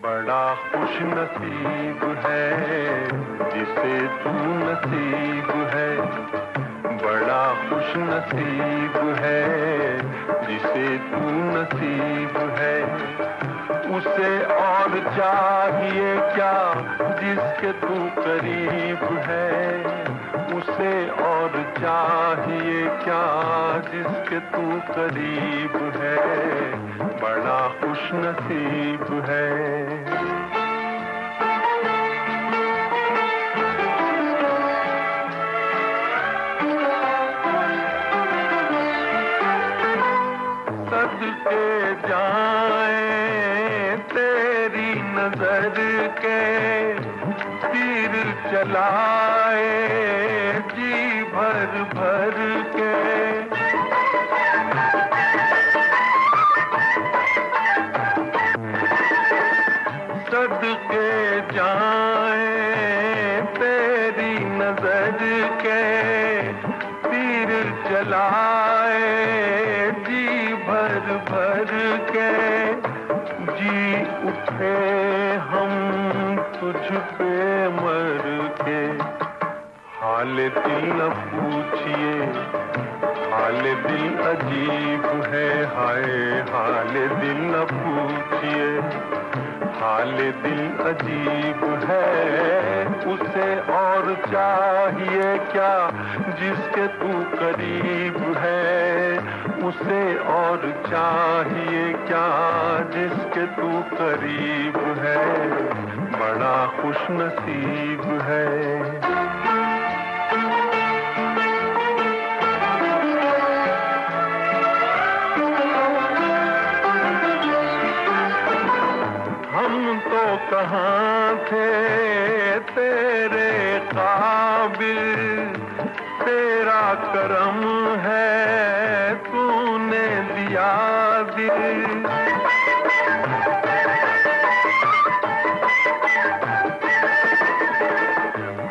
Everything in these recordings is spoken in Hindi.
बड़ा खुश नसीब है जिसे तू नसीब है, बड़ा खुश नसीब है जिसे तू नसीब है। उसे और चाहिए क्या जिसके तू करीब है, उसे और चाहिए क्या जिसके तू करीब है, बड़ा खुश नसीब है। सदके जाए तेरी नजर के, तीर चलाए जी भर भर के। सदके जाए तेरी नजर के, तीर चलाए जी भर भर के। जी उठे हम तुझ पे मर के, हाल दिल न पूछिए, हाल दिल अजीब है, हाय हाल दिल न पूछिए, हाल दिल अजीब है। उसे और चाहिए क्या जिसके तू करीब है, उसे और चाहिए क्या जिसके तू करीब है, बड़ा खुश नसीब है। हम तो कहाँ थे तेरे काबिल, तेरा करम है तूने दिया दिल।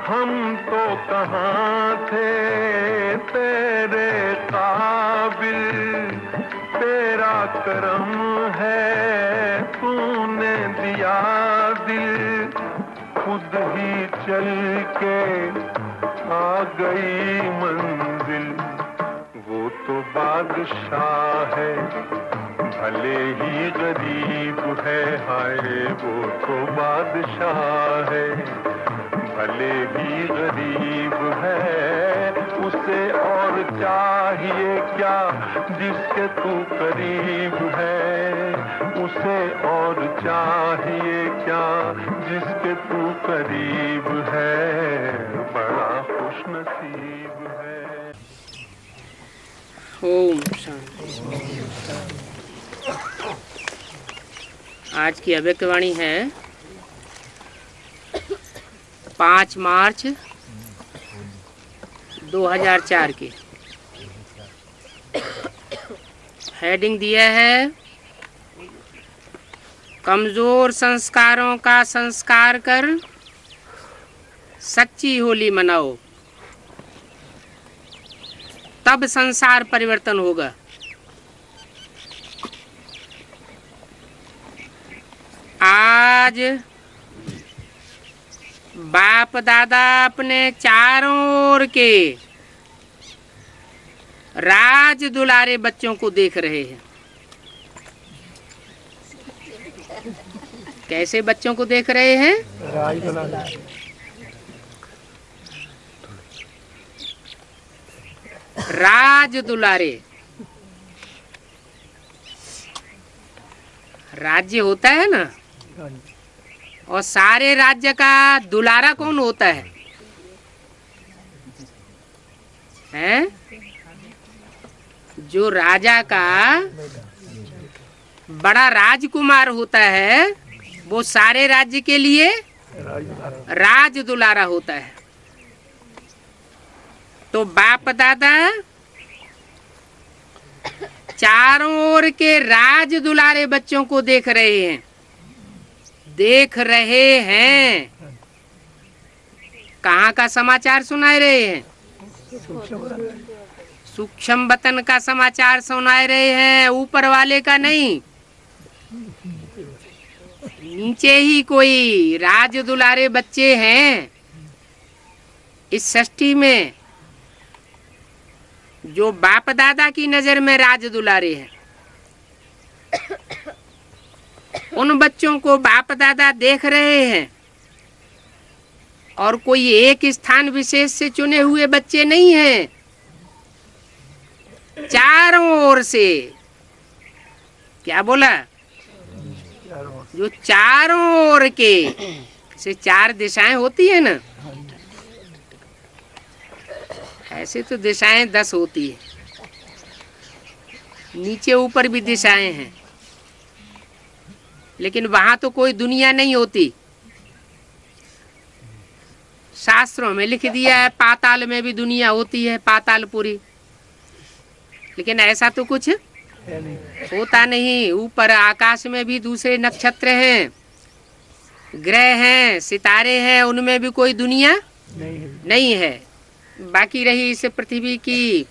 हम तो कहाँ थे तेरे काबिल, तेरा करम है तूने दिया दिल। खुद ही चल के आ गई मंजिल, वो तो बादशाह है भले ही गरीब है, हाय वो तो बादशाह है भले ही गरीब है। उसे और चाहिए क्या जिसके तू करीब है, उसे और चाहिए क्या जिसके तू करीब है, बड़ा खुश नसीब है। ओम शांति। आज की अव्यक्तवाणी है 5 मार्च 2004 की। हेडिंग दिया है कमजोर संस्कारों का संस्कार कर सच्ची होली मनाओ, तब संसार परिवर्तन होगा। आज बाप दादा अपने चारों ओर के राज दुलारे बच्चों को देख रहे हैं। कैसे बच्चों को देख रहे हैं? राज दुलारे। राज्य होता है ना, और सारे राज्य का दुलारा कौन होता है? हैं? जो राजा का बड़ा राजकुमार होता है वो सारे राज्य के लिए राज दुलारा होता है। तो बाप दादा चारों ओर के राज दुलारे बच्चों को देख रहे हैं, देख रहे हैं। कहाँ का समाचार सुना रहे हैं? सूक्ष्म वतन का समाचार सुना रहे हैं, ऊपर वाले का नहीं। नीचे ही कोई राज दुलारे बच्चे हैं इस सृष्टि में, जो बाप दादा की नजर में राज दुलारे हैं। उन बच्चों को बाप दादा देख रहे हैं, और कोई एक स्थान विशेष से चुने हुए बच्चे नहीं हैं। चारों ओर से, क्या बोला, जो चारों ओर के से 4 दिशाएं होती है ना, ऐसे तो दिशाएं 10 होती है, नीचे ऊपर भी दिशाएं हैं, लेकिन वहां तो कोई दुनिया नहीं होती। शास्त्रों में लिख दिया है पाताल में भी दुनिया होती है, पातालपुरी, लेकिन ऐसा तो कुछ होता नहीं। ऊपर आकाश में भी दूसरे नक्षत्र हैं, ग्रह हैं, सितारे हैं, उनमें भी कोई दुनिया नहीं है। बाकी रही इस पृथ्वी की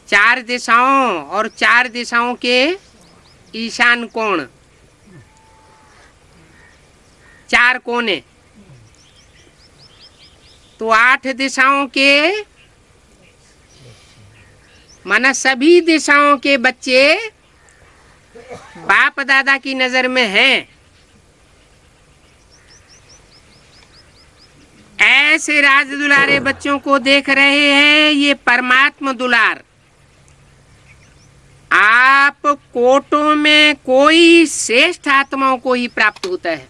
4 दिशाओं और 4 दिशाओं के ईशान कोण, 4 कोने, तो 8 दिशाओं के माना सभी दिशाओं के बच्चे बाप दादा की नजर में हैं। ऐसे राज दुलारे बच्चों को देख रहे हैं, ये परमात्मा दुलार आप कोटों में कोई श्रेष्ठ आत्माओं को ही प्राप्त होता है।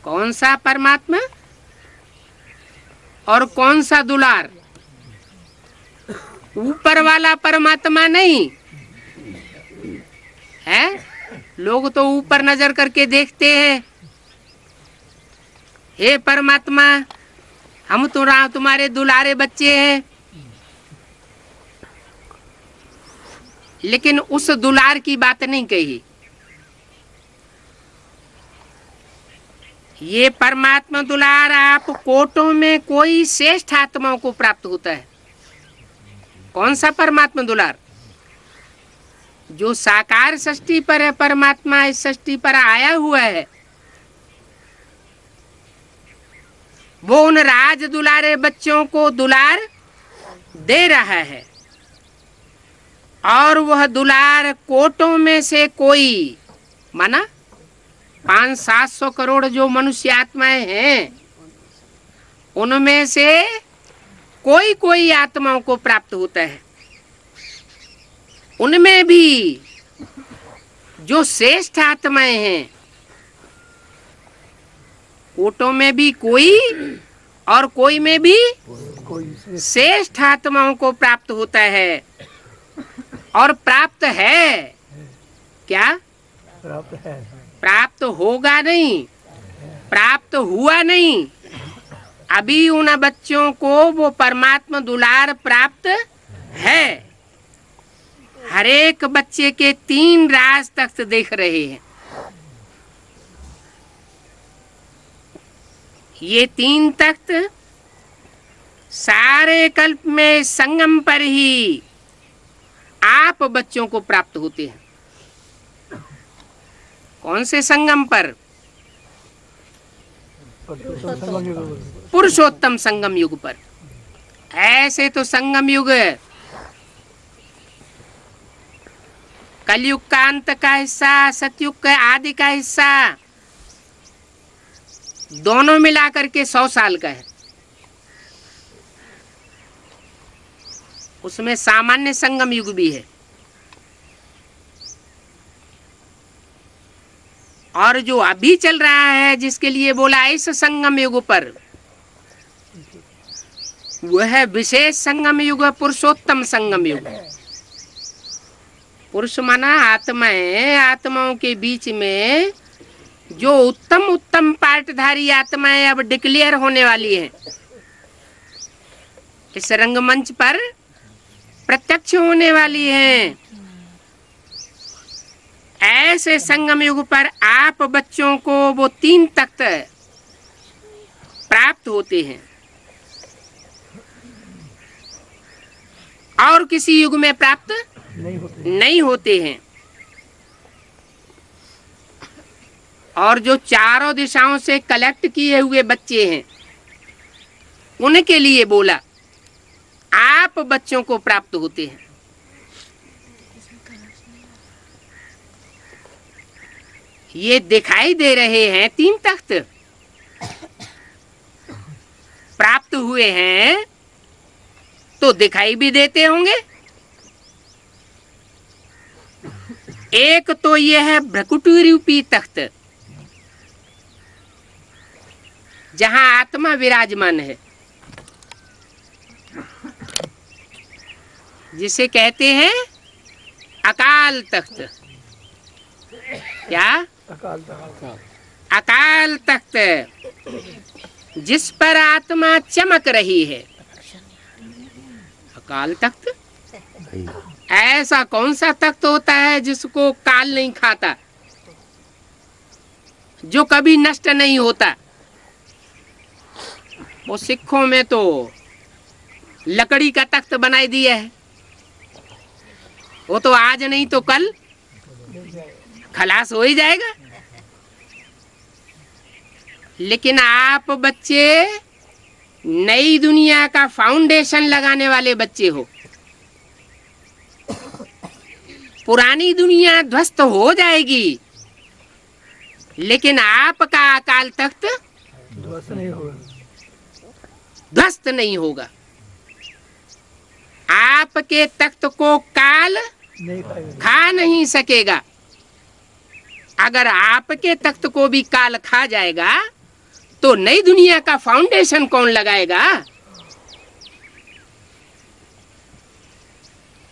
कौन सा परमात्मा और कौन सा दुलार? ऊपर वाला परमात्मा नहीं है। लोग तो ऊपर नजर करके देखते हैं, हे परमात्मा हम तो तुम्हारे दुलारे बच्चे हैं, लेकिन उस दुलार की बात नहीं कही। ये परमात्मा दुलार आप कोटों में कोई श्रेष्ठ आत्माओं को प्राप्त होता है। कौन सा परमात्मा दुलार? जो साकार सृष्टि पर है, परमात्मा इस सृष्टि पर आया हुआ है, वो उन राज दुलारे बच्चों को दुलार दे रहा है, और वह दुलार कोटों में से कोई माना 500-700 करोड़ जो मनुष्य आत्माएं हैं, उनमें से कोई कोई आत्माओं को प्राप्त होता है। उनमें भी जो श्रेष्ठ आत्माएं हैं, कोटों में भी कोई और कोई में भी श्रेष्ठ आत्माओं को प्राप्त होता है। और प्राप्त है क्या? प्राप्त है, प्राप्त होगा नहीं, प्राप्त हुआ नहीं। अभी उन बच्चों को वो परमात्मा दुलार प्राप्त है। हर एक बच्चे के 3 राज तख्त देख रहे हैं। ये 3 तख्त सारे कल्प में संगम पर ही आप बच्चों को प्राप्त होते हैं। कौन से संगम पर? पुरुषोत्तम संगम युग पर। ऐसे तो संगम युग कलयुग का अंत का हिस्सा, सतयुग का आदि का हिस्सा, दोनों मिलाकर के 100 साल का है। उसमें सामान्य संगम युग भी है, और जो अभी चल रहा है जिसके लिए बोला इस संगम युग पर, वह विशेष संगम युग, पुरुषोत्तम संगम युग। पुरुष माना आत्माएं, आत्माओं के बीच में जो उत्तम उत्तम पार्टधारी आत्माएं अब डिक्लेयर होने वाली हैं, इस रंगमंच पर प्रत्यक्ष होने वाली हैं। ऐसे संगम युग पर आप बच्चों को वो 3 तख्त प्राप्त होते हैं। और किसी युग में प्राप्त नहीं होते हैं। और जो चारों दिशाओं से कलेक्ट किए हुए बच्चे हैं उनके लिए बोला आप बच्चों को प्राप्त होते हैं। ये दिखाई दे रहे हैं 3 तख्त प्राप्त हुए हैं तो दिखाई भी देते होंगे। एक तो ये है भ्रकुटी रूपी तख्त जहां आत्मा विराजमान है, जिसे कहते हैं अकाल तख्त। क्या? अकाल तख्त, जिस पर आत्मा चमक रही है। अकाल तख्त, ऐसा कौन सा तख्त होता है जिसको काल नहीं खाता, जो कभी नष्ट नहीं होता? वो सिखों में तो लकड़ी का तख्त बनाई दिया है, वो तो आज नहीं तो कल खलास हो ही जाएगा। लेकिन आप बच्चे नई दुनिया का फाउंडेशन लगाने वाले बच्चे हो। पुरानी दुनिया ध्वस्त हो जाएगी लेकिन आपका अकाल तख्त ध्वस्त नहीं होगा। आपके तख्त को काल खा नहीं सकेगा। अगर आपके तख्त को भी काल खा जाएगा तो नई दुनिया का फाउंडेशन कौन लगाएगा?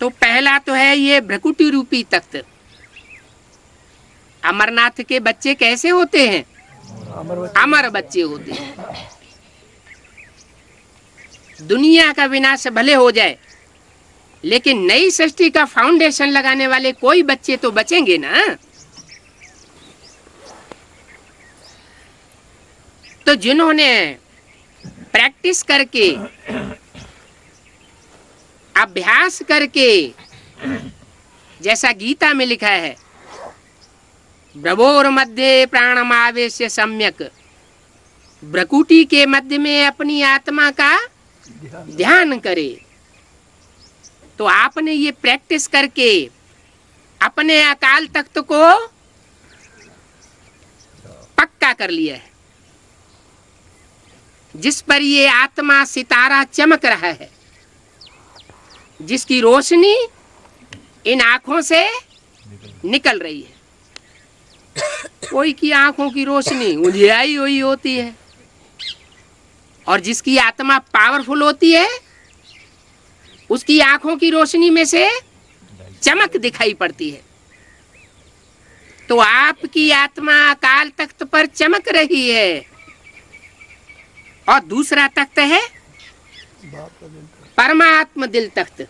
तो पहला तो है ये भ्रकुटी रूपी तख्त। अमरनाथ के बच्चे कैसे होते हैं? अमर बच्चे होते हैं। दुनिया का विनाश भले हो जाए लेकिन नई सृष्टि का फाउंडेशन लगाने वाले कोई बच्चे तो बचेंगे ना। तो जिन्होंने प्रैक्टिस करके, अभ्यास करके, जैसा गीता में लिखा है भ्रवोर मध्य प्राणमावेश्य सम्यक, भ्रकुटी के मध्य में अपनी आत्मा का ध्यान करे। तो आपने ये प्रैक्टिस करके अपने अकाल तख्त को पक्का कर लिया है, जिस पर ये आत्मा सितारा चमक रहा है, जिसकी रोशनी इन आंखों से निकल रही है। कोई की आंखों की रोशनी उजियाई हुई होती है और जिसकी आत्मा पावरफुल होती है उसकी आंखों की रोशनी में से चमक दिखाई पड़ती है। तो आपकी आत्मा अकाल तख्त पर चमक रही है। और दूसरा तख्त है परमात्मा दिल तख्त।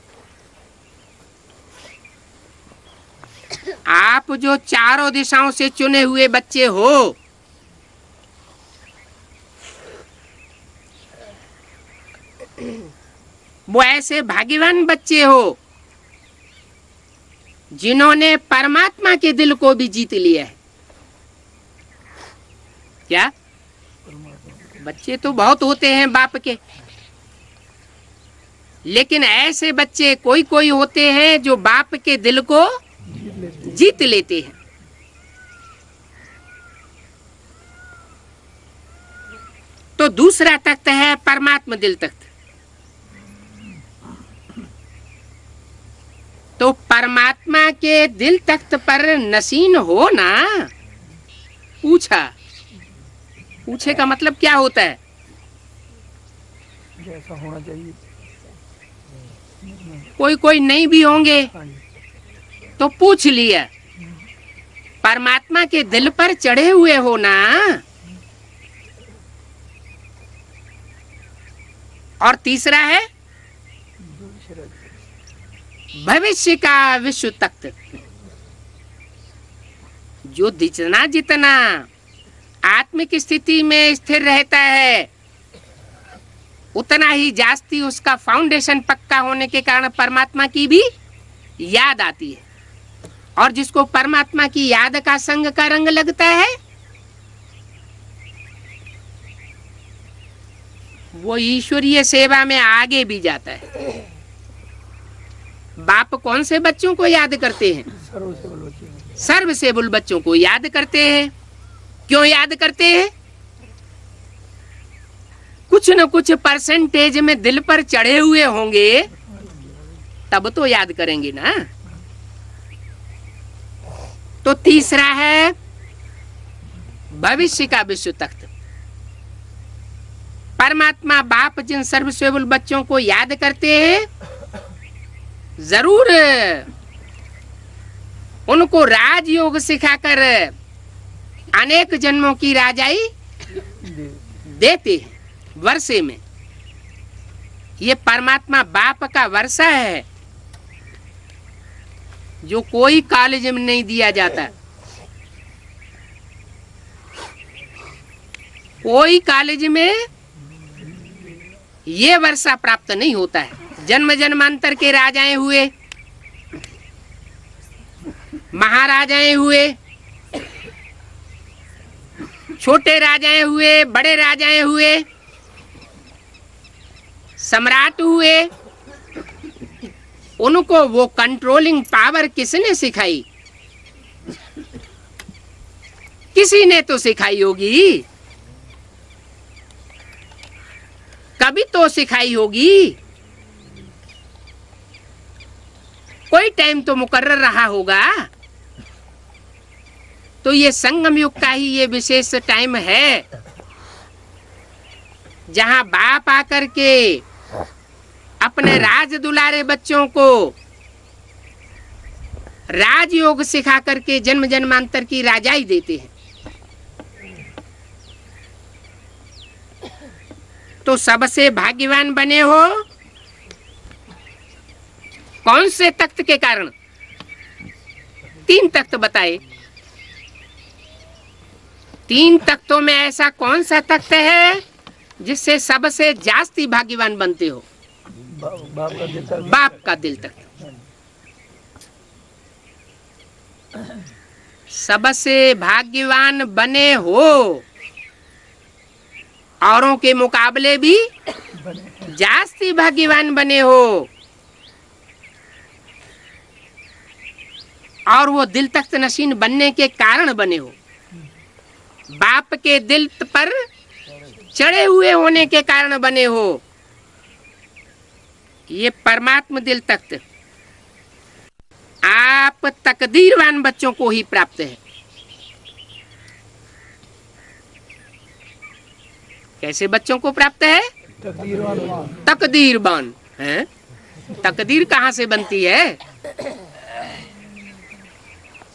आप जो चारों दिशाओं से चुने हुए बच्चे हो, वो ऐसे भाग्यवान बच्चे हो जिन्होंने परमात्मा के दिल को भी जीत लिया है। क्या? बच्चे तो बहुत होते हैं बाप के, लेकिन ऐसे बच्चे कोई कोई होते हैं जो बाप के दिल को जीत लेते हैं। तो दूसरा तख्त है परमात्मा दिल तख्त। तो परमात्मा के दिल तख्त पर नसीन हो ना। पूछे का मतलब क्या होता है? जैसा होना चाहिए। कोई कोई नहीं भी होंगे तो पूछ लिया। परमात्मा के दिल पर चढ़े हुए हो ना। और तीसरा है भविष्य का विश्व तख्त, जो जितना जितना आत्मिक स्थिति में स्थिर रहता है उतना ही जास्ती उसका फाउंडेशन पक्का होने के कारण परमात्मा की भी याद आती है। और जिसको परमात्मा की याद का संग का रंग लगता है, वो ईश्वरीय सेवा में आगे भी जाता है। बाप कौन से बच्चों को याद करते हैं? सर्वसेबुल बच्चों को याद करते हैं। क्यों याद करते हैं? कुछ न कुछ परसेंटेज में दिल पर चढ़े हुए होंगे, तब तो याद करेंगे ना। तो तीसरा है भविष्य का विश्व तख्त। परमात्मा बाप जिन सर्वसेबुल बच्चों को याद करते हैं, जरूर उनको राजयोग सिखाकर अनेक जन्मों की राजाई देते हैं वर्षे में। ये परमात्मा बाप का वर्षा है जो कोई कॉलेज में नहीं दिया जाता। कोई कॉलेज में ये वर्षा प्राप्त नहीं होता है। जन्म जन्मांतर के राजाएं हुए, महाराजाएं हुए, छोटे राजाएं हुए, बड़े राजाएं हुए, सम्राट हुए, उनको वो कंट्रोलिंग पावर किसने सिखाई? किसी ने तो सिखाई होगी, कभी तो सिखाई होगी। कोई टाइम तो मुकर्रर रहा होगा। तो ये संगम युग का ही ये विशेष टाइम है जहां बाप आकर के अपने राज दुलारे बच्चों को राजयोग सिखा करके जन्म जन्मांतर की राजाई देते हैं। तो सबसे भाग्यवान बने हो कौन से तख्त के कारण? 3 तख्त बताए। 3 तख्तों में ऐसा कौन सा तख्त है जिससे सबसे जास्ती भाग्यवान बनते हो? बाप का दिल तख्त। सबसे भाग्यवान बने हो, औरों के मुकाबले भी जास्ती भाग्यवान बने हो। और वो दिल तख्त नशीन बनने के कारण बने हो। बाप के दिल पर चढ़े हुए होने के कारण बने हो। ये परमात्मा दिल तख्त आप तकदीरवान बच्चों को ही प्राप्त है। कैसे बच्चों को प्राप्त है? तकदीरवान है। तकदीर कहाँ से बनती है?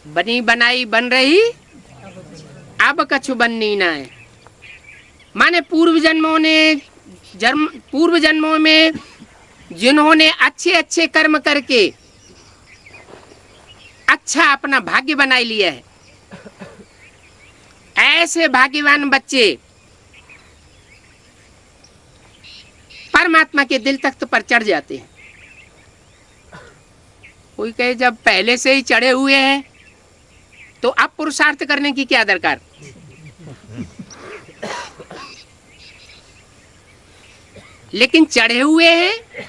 बनी बनाई बन रही, अब कछु बननी ना है। माने पूर्व जन्मों में जिन्होंने अच्छे अच्छे कर्म करके अच्छा अपना भाग्य बनाई लिया है, ऐसे भाग्यवान बच्चे परमात्मा के दिल तख्त पर चढ़ जाते हैं। कोई कहे जब पहले से ही चढ़े हुए हैं तो अब पुरुषार्थ करने की क्या दरकार? लेकिन चढ़े हुए हैं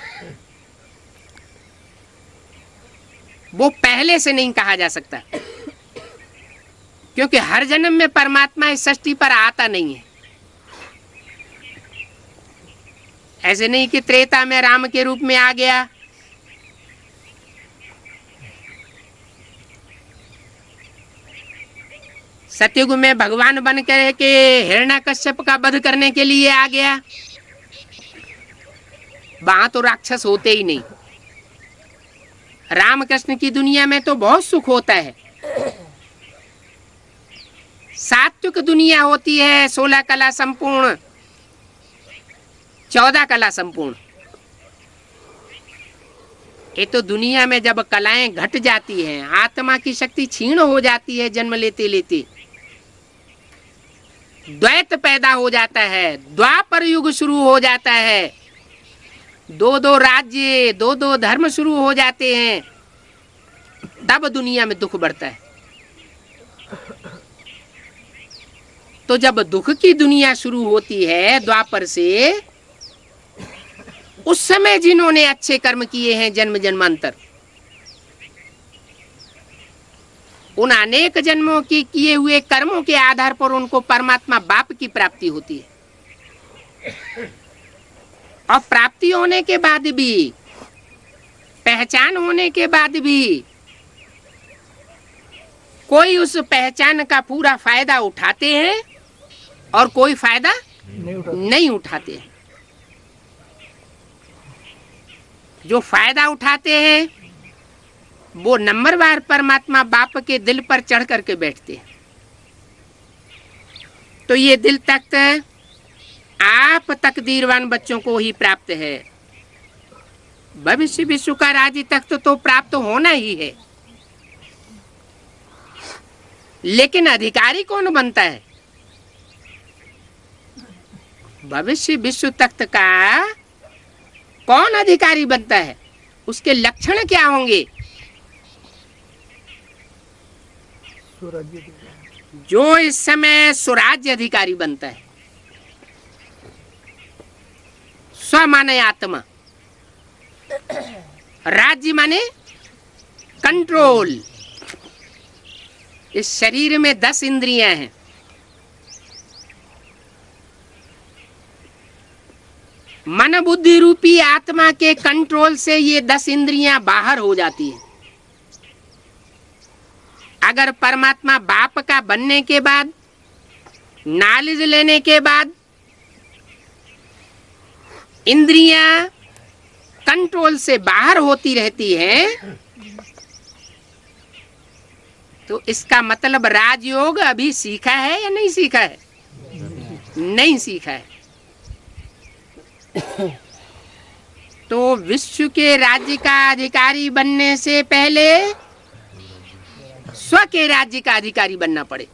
वो पहले से नहीं कहा जा सकता, क्योंकि हर जन्म में परमात्मा इस सृष्टि पर आता नहीं है। ऐसे नहीं कि त्रेता में राम के रूप में आ गया, सतयुग में भगवान बन कर के हिरण्यकश्यप का वध करने के लिए आ गया। वहां तो राक्षस होते ही नहीं। रामकृष्ण की दुनिया में तो बहुत सुख होता है। सात्विक दुनिया होती है, 16 कला संपूर्ण, 14 कला संपूर्ण। ये तो दुनिया में जब कलाएं घट जाती हैं, आत्मा की शक्ति क्षीण हो जाती है, जन्म लेते लेते द्वैत पैदा हो जाता है, द्वापर युग शुरू हो जाता है। दो दो राज्य, दो दो धर्म शुरू हो जाते हैं, तब दुनिया में दुख बढ़ता है। तो जब दुख की दुनिया शुरू होती है द्वापर से, उस समय जिन्होंने अच्छे कर्म किए हैं जन्म जन्मांतर, उन अनेक जन्मों की किए हुए कर्मों के आधार पर उनको परमात्मा बाप की प्राप्ति होती है। और प्राप्ति होने के बाद भी, पहचान होने के बाद भी कोई उस पहचान का पूरा फायदा उठाते हैं और कोई फायदा नहीं उठाते हैं। जो फायदा उठाते हैं वो नंबरवार परमात्मा बाप के दिल पर चढ़ करके बैठते हैं। तो ये दिल तख्त आप तकदीरवान बच्चों को ही प्राप्त है। भविष्य विश्व का राज्य तख्त तो प्राप्त होना ही है, लेकिन अधिकारी कौन बनता है? भविष्य विश्व तख्त का कौन अधिकारी बनता है? उसके लक्षण क्या होंगे? जो इस समय स्वराज्य अधिकारी बनता है। स्व माने आत्मा, राज्य माने कंट्रोल। इस शरीर में 10 इंद्रियां हैं। मन बुद्धि रूपी आत्मा के कंट्रोल से ये 10 इंद्रियां बाहर हो जाती हैं। अगर परमात्मा बाप का बनने के बाद, नॉलेज लेने के बाद इंद्रियां कंट्रोल से बाहर होती रहती हैं, तो इसका मतलब राजयोग अभी सीखा है या नहीं सीखा है? नहीं सीखा है। तो विश्व के राज्य का अधिकारी बनने से पहले स्व के राज्य का अधिकारी बनना पड़े,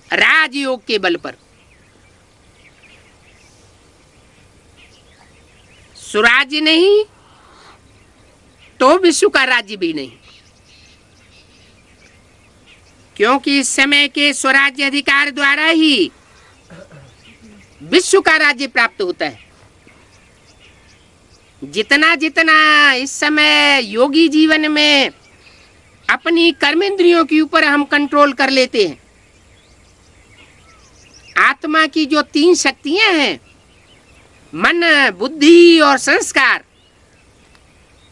राजयोग के बल पर। स्वराज्य नहीं तो विश्व का राज्य भी नहीं, क्योंकि इस समय के स्वराज्य अधिकार द्वारा ही विश्व का राज्य प्राप्त होता है। जितना जितना इस समय योगी जीवन में अपनी कर्मेंद्रियों के ऊपर हम कंट्रोल कर लेते हैं, आत्मा की जो 3 शक्तियां हैं, मन बुद्धि और संस्कार,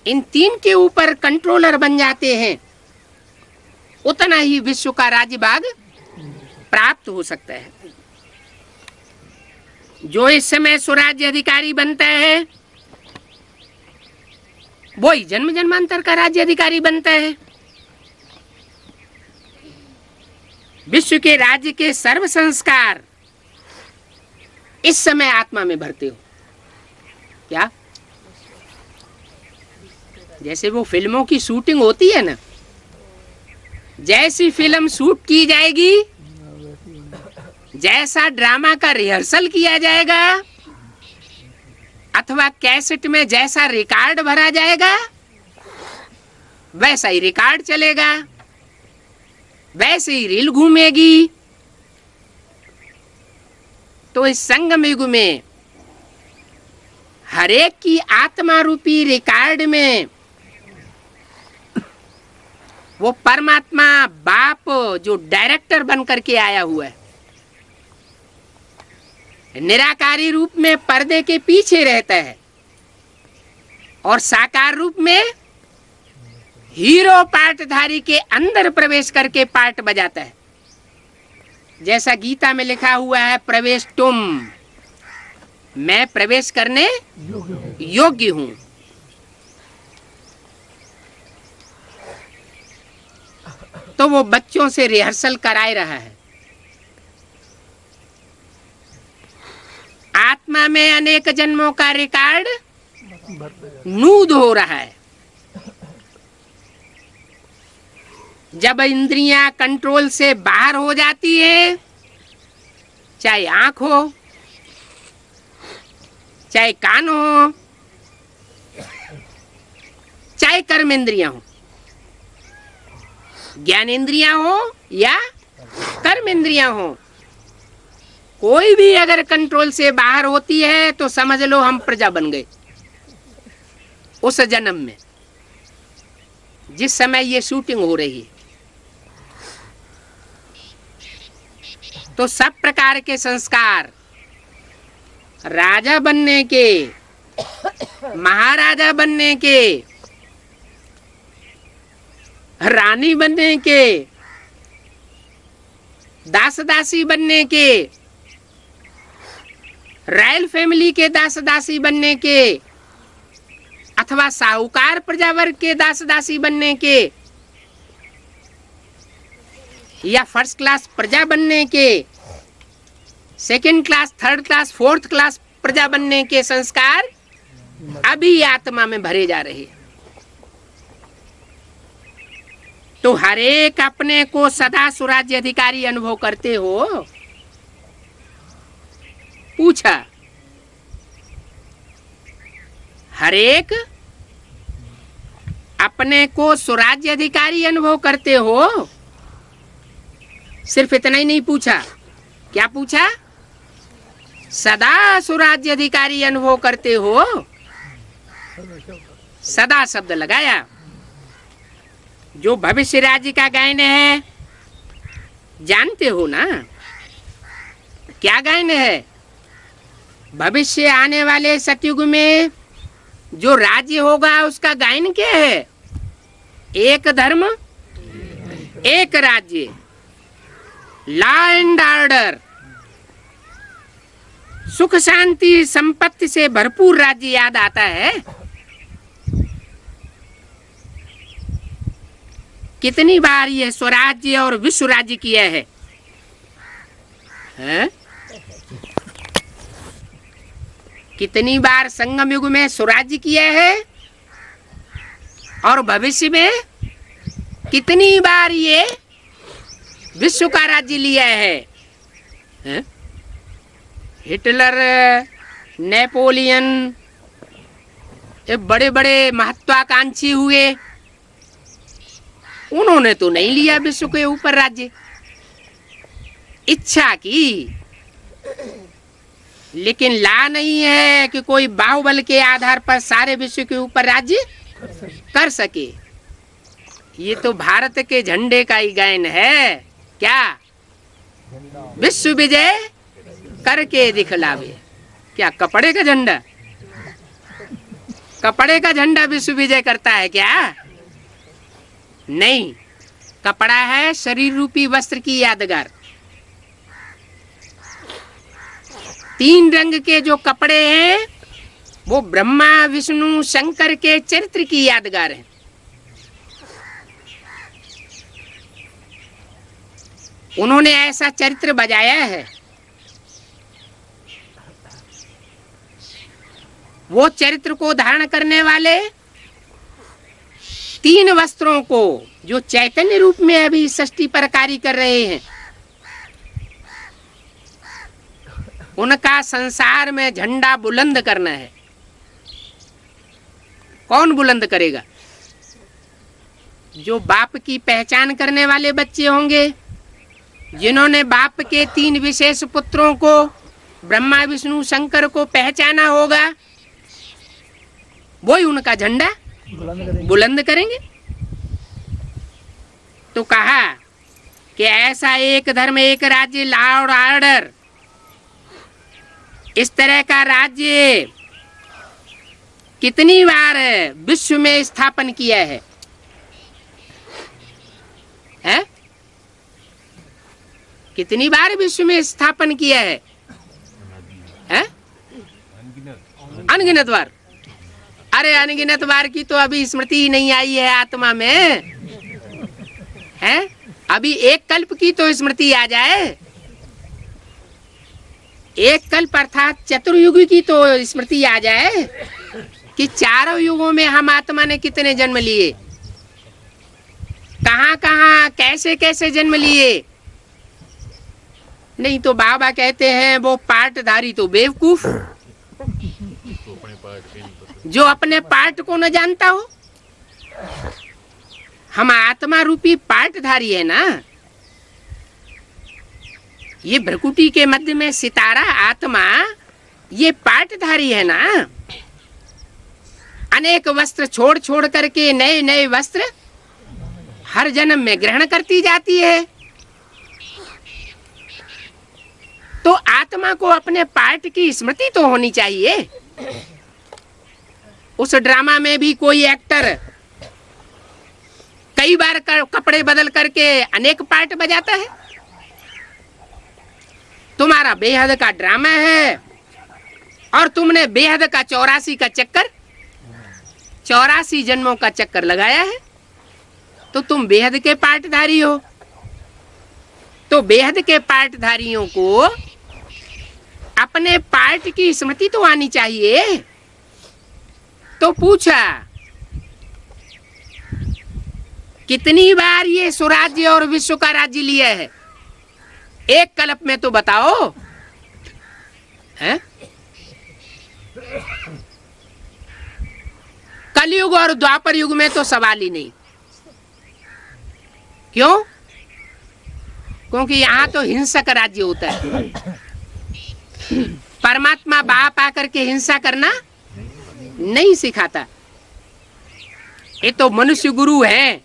इन 3 के ऊपर कंट्रोलर बन जाते हैं, उतना ही विश्व का राज्य भाग प्राप्त हो सकता है। जो इस समय स्वराज्य अधिकारी बनता है वही जन्म जन्मांतर का राज्य अधिकारी बनता है। विश्व के राज्य के सर्व संस्कार इस समय आत्मा में भरते हो। क्या? जैसे वो फिल्मों की शूटिंग होती है ना, जैसी फिल्म शूट की जाएगी, जैसा ड्रामा का रिहर्सल किया जाएगा, अथवा कैसेट में जैसा रिकॉर्ड भरा जाएगा, वैसा ही रिकॉर्ड चलेगा, वैसे ही रील घूमेगी। तो इस संगम युग में हरेक की आत्मा रूपी रिकॉर्ड में वो परमात्मा बाप जो डायरेक्टर बन करके आया हुआ है, निराकारी रूप में पर्दे के पीछे रहता है और साकार रूप में हीरो पार्टधारी के अंदर प्रवेश करके पार्ट बजाता है। जैसा गीता में लिखा हुआ है, प्रवेश तुम, मैं प्रवेश करने योग्य हूं। तो वो बच्चों से रिहर्सल कराए रहा है। आत्मा में अनेक जन्मों का रिकॉर्ड नूद हो रहा है। जब इंद्रियां कंट्रोल से बाहर हो जाती है, चाहे आंख हो, चाहे कान हो, चाहे कर्मेंद्रियां हो, ज्ञानेंद्रियां हो या कर्मेंद्रियां हो, कोई भी अगर कंट्रोल से बाहर होती है तो समझ लो हम प्रजा बन गए उस जन्म में, जिस समय ये शूटिंग हो रही है। तो सब प्रकार के संस्कार, राजा बनने के, महाराजा बनने के, रानी बनने के, दास दासी बनने के, रॉयल फैमिली के दास दासी बनने के, अथवा साहूकार प्रजावर्ग के दास दासी बनने के, या फर्स्ट क्लास प्रजा बनने के, second class, third class, fourth class प्रजा बनने के संस्कार अभी आत्मा में भरे जा रहे हैं। तो हर एक अपने को सदा सुराज्य अधिकारी अनुभव करते हो? पूछा। हर एक अपने को सुराज्य अधिकारी अनुभव करते हो? सिर्फ इतना ही नहीं पूछा, क्या पूछा? सदा सुराज्य अधिकारी अनुभव करते हो? सदा शब्द लगाया। जो भविष्य राज्य का गायन है जानते हो ना? क्या गायन है? भविष्य आने वाले सतयुग में जो राज्य होगा उसका गायन क्या है? एक धर्म एक राज्य, लॉ एंड ऑर्डर, सुख शांति संपत्ति से भरपूर राज्य याद आता है। कितनी बार यह स्वराज्य और विश्व राज्य किया है? कितनी बार संगम युग में स्वराज्य किया है और भविष्य में कितनी बार ये विश्व का राज्य लिया है? हिटलर, नेपोलियन, ये बड़े बड़े महत्वाकांक्षी हुए, उन्होंने तो नहीं लिया विश्व के ऊपर राज्य। इच्छा की, लेकिन ला नहीं है कि कोई बाहुबल के आधार पर सारे विश्व के ऊपर राज्य कर सके। ये तो भारत के झंडे का ही गायन है। क्या? विश्व विजय करके दिखलावे। क्या कपड़े का झंडा? कपड़े का झंडा विश्व विजय करता है क्या? नहीं, कपड़ा है शरीर रूपी वस्त्र की यादगार। 3 रंग के जो कपड़े हैं वो ब्रह्मा विष्णु शंकर के चरित्र की यादगार है। उन्होंने ऐसा चरित्र बजाया है। वो चरित्र को धारण करने वाले 3 वस्त्रों को जो चैतन्य रूप में अभी षष्ठी पर कार्य कर रहे हैं, उनका संसार में झंडा बुलंद करना है। कौन बुलंद करेगा? जो बाप की पहचान करने वाले बच्चे होंगे, जिन्होंने बाप के 3 विशेष पुत्रों को, ब्रह्मा विष्णु शंकर को पहचाना होगा, वही उनका झंडा बुलंद करेंगे। तो कहा कि ऐसा एक धर्म एक राज्य, लॉ और ऑर्डर, इस तरह का राज्य कितनी बार विश्व में स्थापन किया है? कितनी बार विश्व में स्थापन किया है? अनगिनत बार। अरे अनगिनत बार की तो अभी स्मृति ही नहीं आई है आत्मा में, है? अभी एक कल्प की तो स्मृति आ जाए। एक कल्प अर्थात चतुर्युग की तो स्मृति आ जाए कि 4 युगों में हम आत्मा ने कितने जन्म लिए, कहां कहां कैसे कैसे जन्म लिए। नहीं तो बाबा कहते हैं वो पार्टधारी तो बेवकूफ, जो अपने पार्ट को न जानता हो। हम आत्मा रूपी पार्टधारी है ना। ये भ्रकुटी के मध्य में सितारा आत्मा ये पार्टधारी है ना। अनेक वस्त्र छोड़ छोड़ करके नए नए वस्त्र हर जन्म में ग्रहण करती जाती है। तो आत्मा को अपने पार्ट की स्मृति तो होनी चाहिए। उस ड्रामा में भी कोई एक्टर कई बार कपड़े बदल करके अनेक पार्ट बजाता है। तुम्हारा बेहद का ड्रामा है और तुमने बेहद का 84 का चक्कर 84 जन्मों का चक्कर लगाया है, तो तुम बेहद के पार्टधारी हो। तो बेहद के पार्टधारियों को अपने पार्ट की स्मृति तो आनी चाहिए। तो पूछा कितनी बार ये स्वराज्य और विश्व का राज्य लिया है? एक कल्प में तो बताओ है? कलयुग और द्वापर युग में तो सवाल ही नहीं। क्यों? क्योंकि यहां तो हिंसक राज्य होता है। परमात्मा बाप आकर के हिंसा करना नहीं सिखाता। ये तो मनुष्य गुरु हैं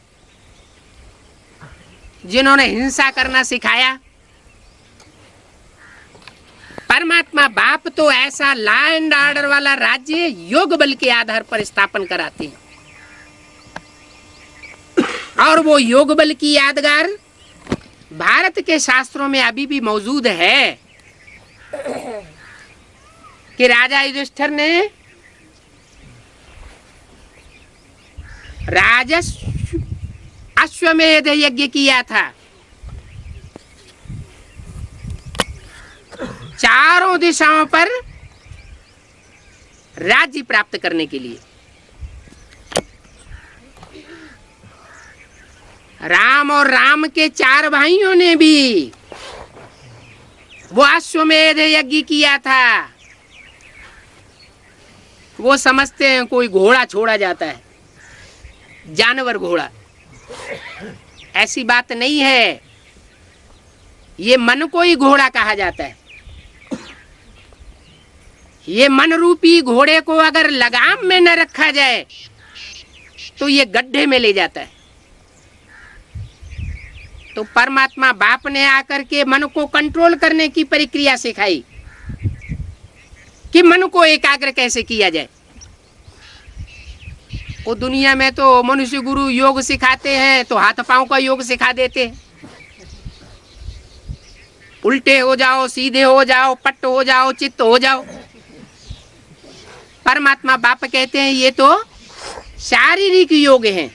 जिन्होंने हिंसा करना सिखाया। परमात्मा बाप तो ऐसा लॉ एंड ऑर्डर वाला राज्य योग बल के आधार पर स्थापन कराते हैं। और वो योग बल की यादगार भारत के शास्त्रों में अभी भी मौजूद है कि राजा युधिष्ठिर ने अश्वमेध यज्ञ किया था। चारों दिशाओं पर राज्य प्राप्त करने के लिए। राम और राम के 4 भाइयों ने भी वो अश्वमेध यज्ञ किया था। वो समझते हैं कोई घोड़ा छोड़ा जाता है, जानवर घोड़ा। ऐसी बात नहीं है। ये मन को ही घोड़ा कहा जाता है। ये मन रूपी घोड़े को अगर लगाम में न रखा जाए तो ये गड्ढे में ले जाता है। तो परमात्मा बाप ने आकर के मन को कंट्रोल करने की प्रक्रिया सिखाई कि मन को एकाग्र कैसे किया जाए। वो दुनिया में तो मनुष्य गुरु योग सिखाते हैं तो हाथ पांव का योग सिखा देते हैं। उल्टे हो जाओ, सीधे हो जाओ, पट्ट हो जाओ, चित्त हो जाओ। परमात्मा बाप कहते हैं ये तो शारीरिक योग हैं।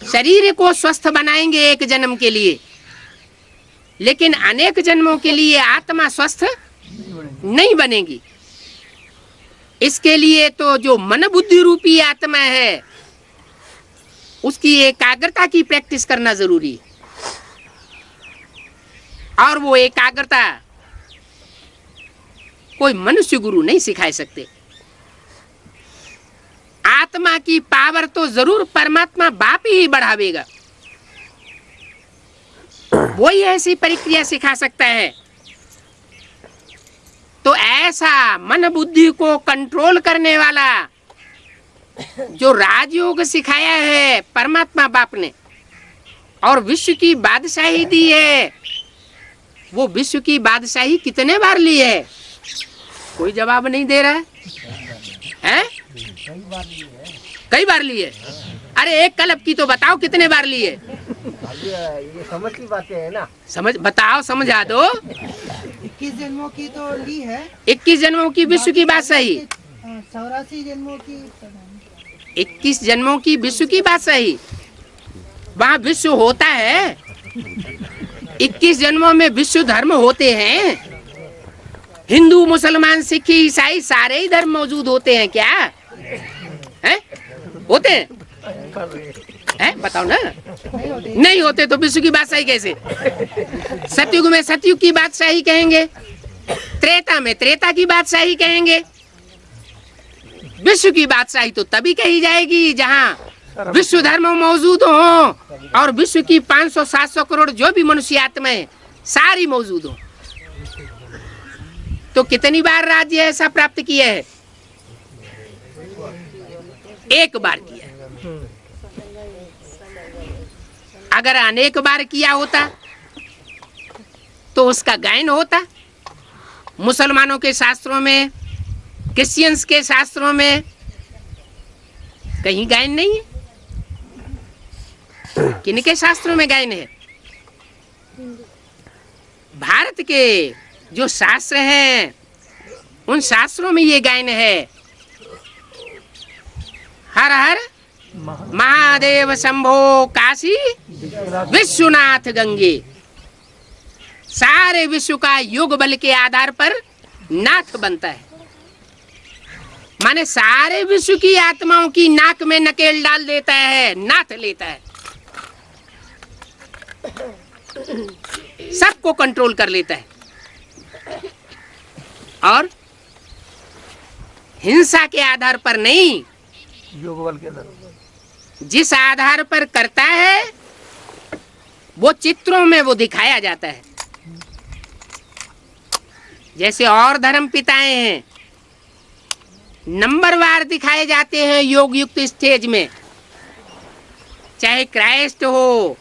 शरीर को स्वस्थ बनाएंगे एक जन्म के लिए, लेकिन अनेक जन्मों के लिए आत्मा स्वस्थ नहीं बनेगी। इसके लिए तो जो मन बुद्धि रूपी आत्मा है उसकी एकाग्रता की प्रैक्टिस करना जरूरी है। और वो एकाग्रता कोई मनुष्य गुरु नहीं सिखा सकते। आत्मा की पावर तो जरूर परमात्मा बाप ही बढ़ावेगा। वही ऐसी प्रक्रिया सिखा सकता है। तो ऐसा मन बुद्धि को कंट्रोल करने वाला जो राजयोग सिखाया है परमात्मा बाप ने और विश्व की बादशाही दी है, वो विश्व की बादशाही कितने बार ली है? कोई जवाब नहीं दे रहा है? कई बार ली है। अरे एक कल्प की तो बताओ कितने बार ली है? ये समझ की बातें है ना। समझ बताओ, समझा दो। 21 जन्मों की तो ली है। 21 जन्मों की विश्व की बात सही। 84 जन्मों की 21 जन्मों की विश्व की बात सही। वहाँ विश्व होता है। 21 जन्मों में विश्व धर्म होते हैं। हिंदू, मुसलमान, सिख, ईसाई सारे ही धर्म मौजूद होते हैं क्या? हैं? होते हैं? बताओ ना। नहीं होते तो विश्व की बादशाही कैसे? सतयुग में सतयुग की बादशाही कहेंगे, त्रेता में त्रेता की बादशाही कहेंगे। विश्व की बादशाही तो तभी कही जाएगी जहां विश्व धर्म मौजूद हो और विश्व की 500-700 करोड़ जो भी मनुष्य आत्माएं सारी मौजूद हो, तो कितनी बार राज्य ऐसा प्राप्त किया है? एक बार किया है। अगर अनेक बार किया होता तो उसका गायन होता। मुसलमानों के शास्त्रों में, क्रिश्चियंस के शास्त्रों में कहीं गायन नहीं है। किनके शास्त्रों में गायन है? भारत के जो शास्त्र हैं उन शास्त्रों में ये गायन है। हर हर महादेव शंभो काशी विश्वनाथ गंगे। सारे विश्व का योग बल के आधार पर नाथ बनता है। माने सारे विश्व की आत्माओं की नाक में नकेल डाल देता है, नाथ लेता है, सबको कंट्रोल कर लेता है। और हिंसा के आधार पर नहीं, योग बल के अंदर जिस आधार पर करता है वो चित्रों में वो दिखाया जाता है। जैसे और धर्म पिताएं हैं, नंबरवार दिखाए जाते हैं योग युक्त स्टेज में। चाहे क्राइस्ट हो,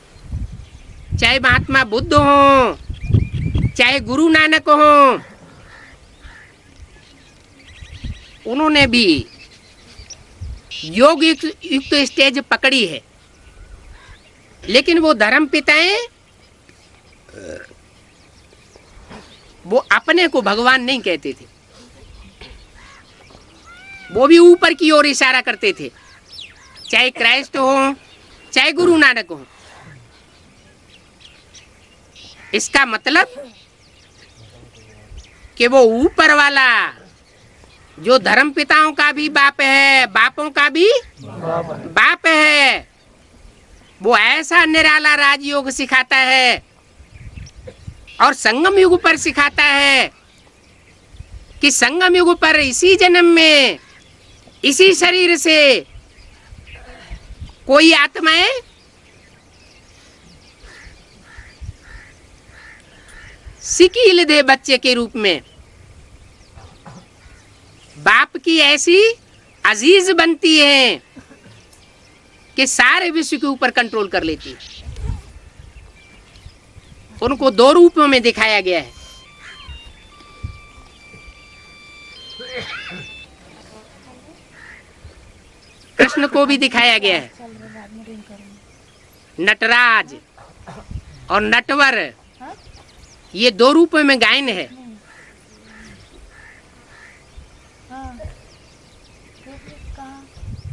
चाहे महात्मा बुद्ध हो, चाहे गुरु नानक हो, उन्होंने भी योग युक्त स्टेज पकड़ी है। लेकिन वो धर्म पिताएं वो अपने को भगवान नहीं कहते थे, वो भी ऊपर की ओर इशारा करते थे। चाहे क्राइस्ट हो, चाहे गुरु नानक हो। इसका मतलब कि वो ऊपर वाला जो धर्म पिताओं का भी बाप है, बापों का भी बाप है, वो ऐसा निराला राजयोग सिखाता है और संगम युग पर सिखाता है कि संगम युग पर इसी जन्म में इसी शरीर से कोई आत्माएं सिकील दे बच्चे के रूप में बाप की ऐसी अजीज बनती है कि सारे विश्व के ऊपर कंट्रोल कर लेती है। उनको दो रूपों में दिखाया गया है। कृष्ण को भी दिखाया गया है, नटराज और नटवर, ये दो रूपों में गायन है।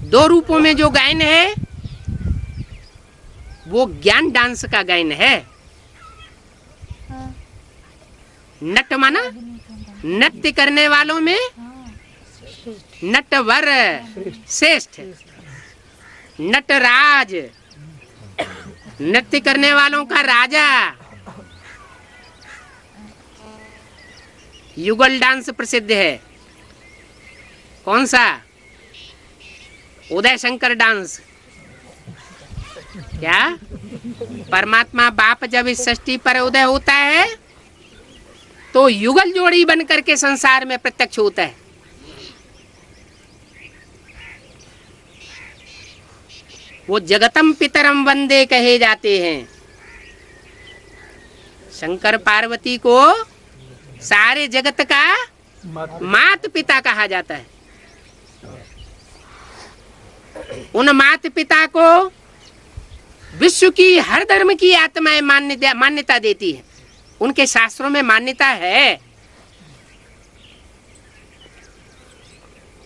दो रूपों में जो गायन है वो ज्ञान डांस का गायन है। नट माना नृत्य करने वालों में नटवर श्रेष्ठ, नटराज नृत्य करने वालों का राजा। युगल डांस प्रसिद्ध है। कौन सा? उदय शंकर डांस। क्या? परमात्मा बाप जब इस सृष्टि पर उदय होता है तो युगल जोड़ी बन करके संसार में प्रत्यक्ष होता है। वो जगतम पितरम वंदे कहे जाते हैं। शंकर पार्वती को सारे जगत का मात पिता कहा जाता है। उन मात पिता को विश्व की हर धर्म की आत्माएं मान्यता देती है। उनके शास्त्रों में मान्यता है।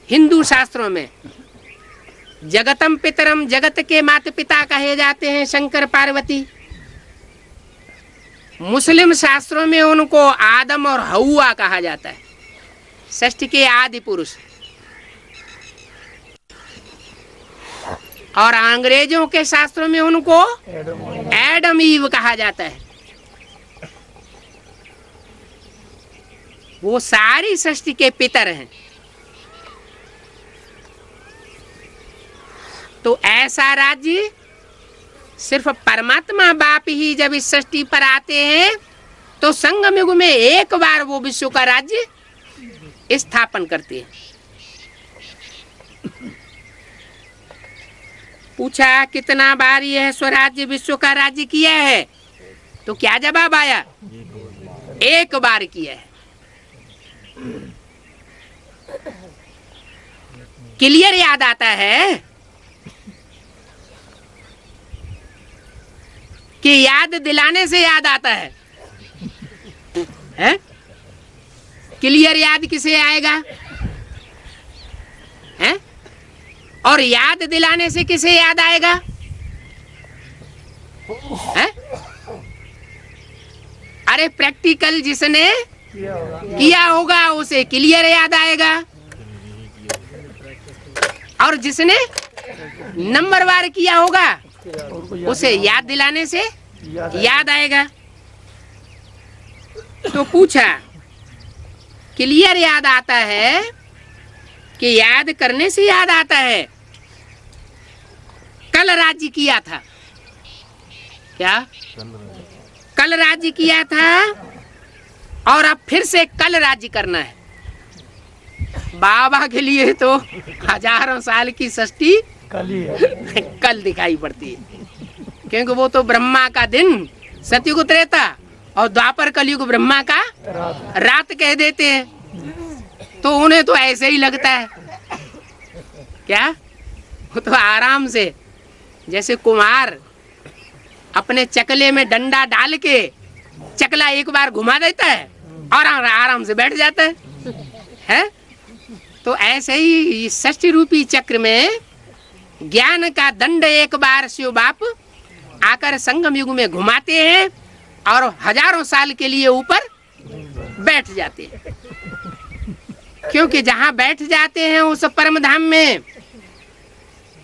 हिंदू शास्त्रों में जगतम पितरम, जगत के माता पिता कहे जाते हैं शंकर पार्वती। मुस्लिम शास्त्रों में उनको आदम और हव्वा कहा जाता है, सृष्टि के आदि पुरुष। और अंग्रेजों के शास्त्रों में उनको एडम ईव कहा जाता है। वो सारी सृष्टि के पितर हैं। तो ऐसा राज्य सिर्फ परमात्मा बाप ही जब इस सृष्टि पर आते हैं तो संगम युग में एक बार वो विश्व का राज्य स्थापन करते हैं। पूछा कितना बार यह स्वराज्य विश्व का राज्य किया है? तो क्या जवाब आया? एक बार किया है। क्लियर याद आता है कि याद दिलाने से याद आता है? क्लियर याद किसे आएगा? है? और याद दिलाने से किसे याद आएगा? है? अरे प्रैक्टिकल जिसने किया होगा उसे क्लियर याद आएगा, और जिसने नंबरवार किया होगा उसे याद दिलाने से याद आएगा। तो पूछा क्लियर याद आता है कि याद करने से याद आता है? कल राज्य किया था, क्या कल राज्य किया था और अब फिर से कल राज्य करना है। बाबा के लिए तो हजारों साल की सृष्टि कल ही है। कल दिखाई पड़ती है, क्योंकि वो तो ब्रह्मा का दिन सतयुग त्रेता और द्वापर कलयुग ब्रह्मा का रात कह देते हैं। तो उन्हें तो ऐसे ही लगता है, क्या वो तो आराम से जैसे कुम्हार अपने चकले में डंडा डाल के चकला एक बार घुमा देता है और आराम से बैठ जाता है? तो ऐसे ही षष्ठी रूपी चक्र में ज्ञान का दंड एक बार शिव बाप आकर संगम युग में घुमाते हैं और हजारों साल के लिए ऊपर बैठ जाते हैं। क्योंकि जहां बैठ जाते हैं उस परम धाम में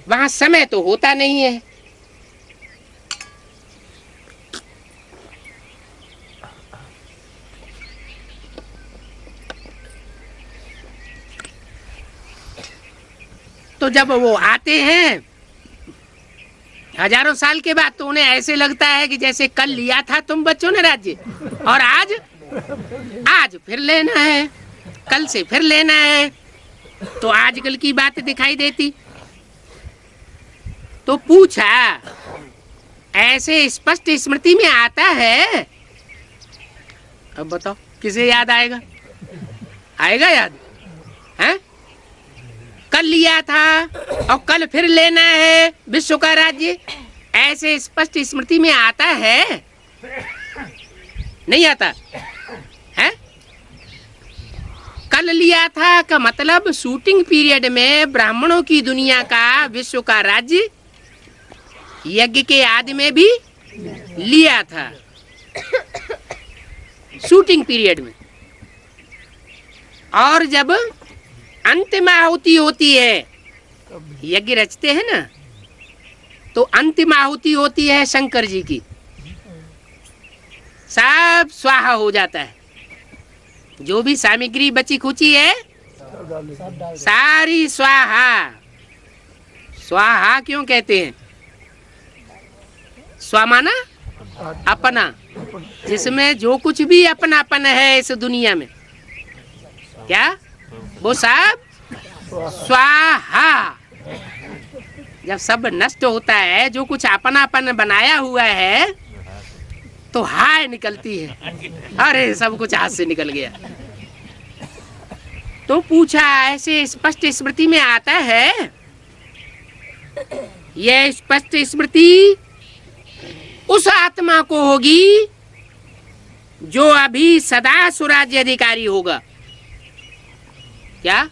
वहां समय तो होता नहीं है। तो जब वो आते हैं हजारों साल के बाद तो उन्हें ऐसे लगता है कि जैसे कल लिया था तुम बच्चों ने राज्य और आज फिर लेना है, कल से फिर लेना है। तो आजकल की बात दिखाई देती। तो पूछा ऐसे स्पष्ट स्मृति में आता है, अब बताओ किसे याद आएगा? आएगा याद? हैं? कल लिया था और कल फिर लेना है विश्व का राज्य, ऐसे स्पष्ट स्मृति में आता है? नहीं आता है? कल लिया था का मतलब शूटिंग पीरियड में ब्राह्मणों की दुनिया का विश्व का राज्य यज्ञ के आदि में भी लिया था, शूटिंग पीरियड में। और जब अंतिम आहुति होती है, यज्ञ रचते हैं ना, तो अंतिम आहुति होती है शंकर जी की, सब स्वाहा हो जाता है। जो भी सामग्री बची खुची है सारी स्वाहा। स्वाहा क्यों कहते हैं? स्वा माना अपना, जिसमें जो कुछ भी अपनापन है इस दुनिया में, क्या वो सब स्वाहा। जब सब नष्ट होता है, जो कुछ अपनापन बनाया हुआ है, तो हाय निकलती है, अरे सब कुछ हाथ से निकल गया। तो पूछा ऐसे स्पष्ट स्मृति में आता है? यह स्पष्ट स्मृति उस आत्मा को होगी जो अभी सदा स्वराज्य अधिकारी होगा। क्या?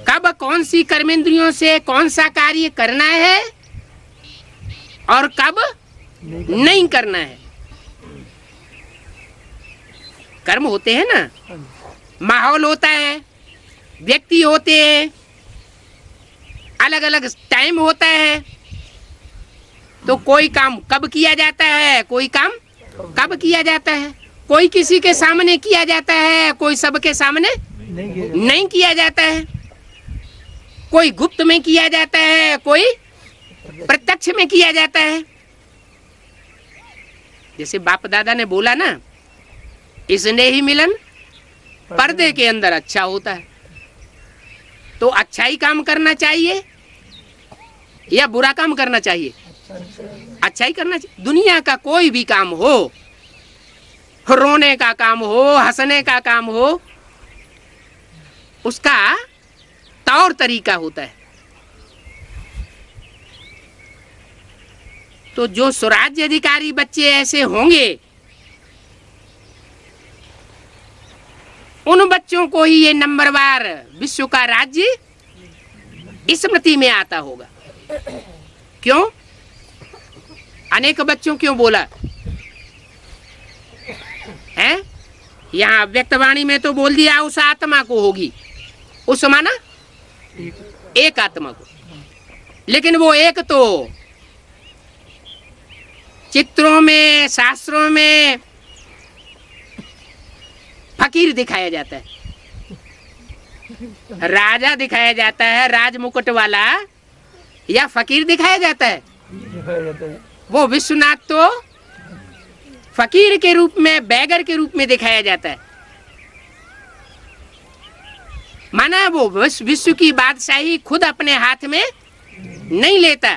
कब कौन सी कर्मेंद्रियों से कौन सा कार्य करना है और कब नहीं करना है। कर्म होते हैं ना, माहौल होता है, व्यक्ति होते हैं, अलग अलग टाइम होता है। तो कोई काम कब किया जाता है, कोई काम कब किया जाता है। कोई किसी के सामने किया जाता है, कोई सबके सामने नहीं किया जाता है। कोई गुप्त में किया जाता है, कोई प्रत्यक्ष में किया जाता है। जैसे बाप दादा ने बोला ना, इसने ही मिलन पर्दे के अंदर अच्छा होता है। तो अच्छा ही काम करना चाहिए या बुरा काम करना चाहिए? अच्छा ही करना चाहिए। दुनिया का कोई भी काम हो, रोने का काम हो, हंसने का काम हो, उसका तौर तरीका होता है। तो जो स्वराज्य अधिकारी बच्चे ऐसे होंगे, उन बच्चों को ही ये नंबरवार विश्व का राज्य स्मृति में आता होगा। क्यों? अनेक बच्चों क्यों बोला है? यहाँ व्यक्तवाणी में तो बोल दिया उस आत्मा को होगी, उस माना एक आत्मा को। लेकिन वो एक तो चित्रों में, शास्त्रों में फकीर दिखाया जाता है, राजा दिखाया जाता है, राज मुकुट वाला, या फकीर दिखाया जाता है। वो विश्वनाथ तो फकीर के रूप में, बैगर के रूप में दिखाया जाता है। माना वो विश्व की बादशाही खुद अपने हाथ में नहीं लेता,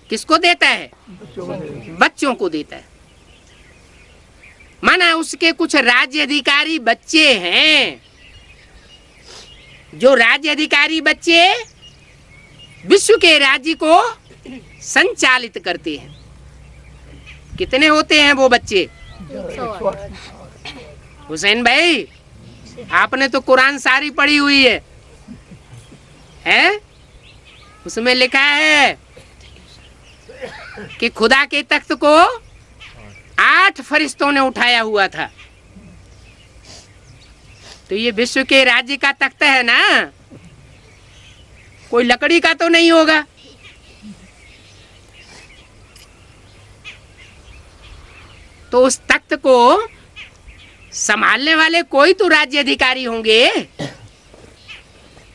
किसको देता है? बच्चों को देता है। माना उसके कुछ राज्य अधिकारी बच्चे हैं, जो राज्य अधिकारी बच्चे विश्व के राज्य को संचालित करते हैं। कितने होते हैं वो बच्चे? हुसैन भाई, आपने तो कुरान सारी पढ़ी हुई है? उसमें लिखा है कि खुदा के तख्त को 8 फरिश्तों ने उठाया हुआ था। तो ये विश्व के राज्य का तख्त है ना, कोई लकड़ी का तो नहीं होगा। तो उस तख्त को संभालने वाले कोई तो राज्य अधिकारी होंगे,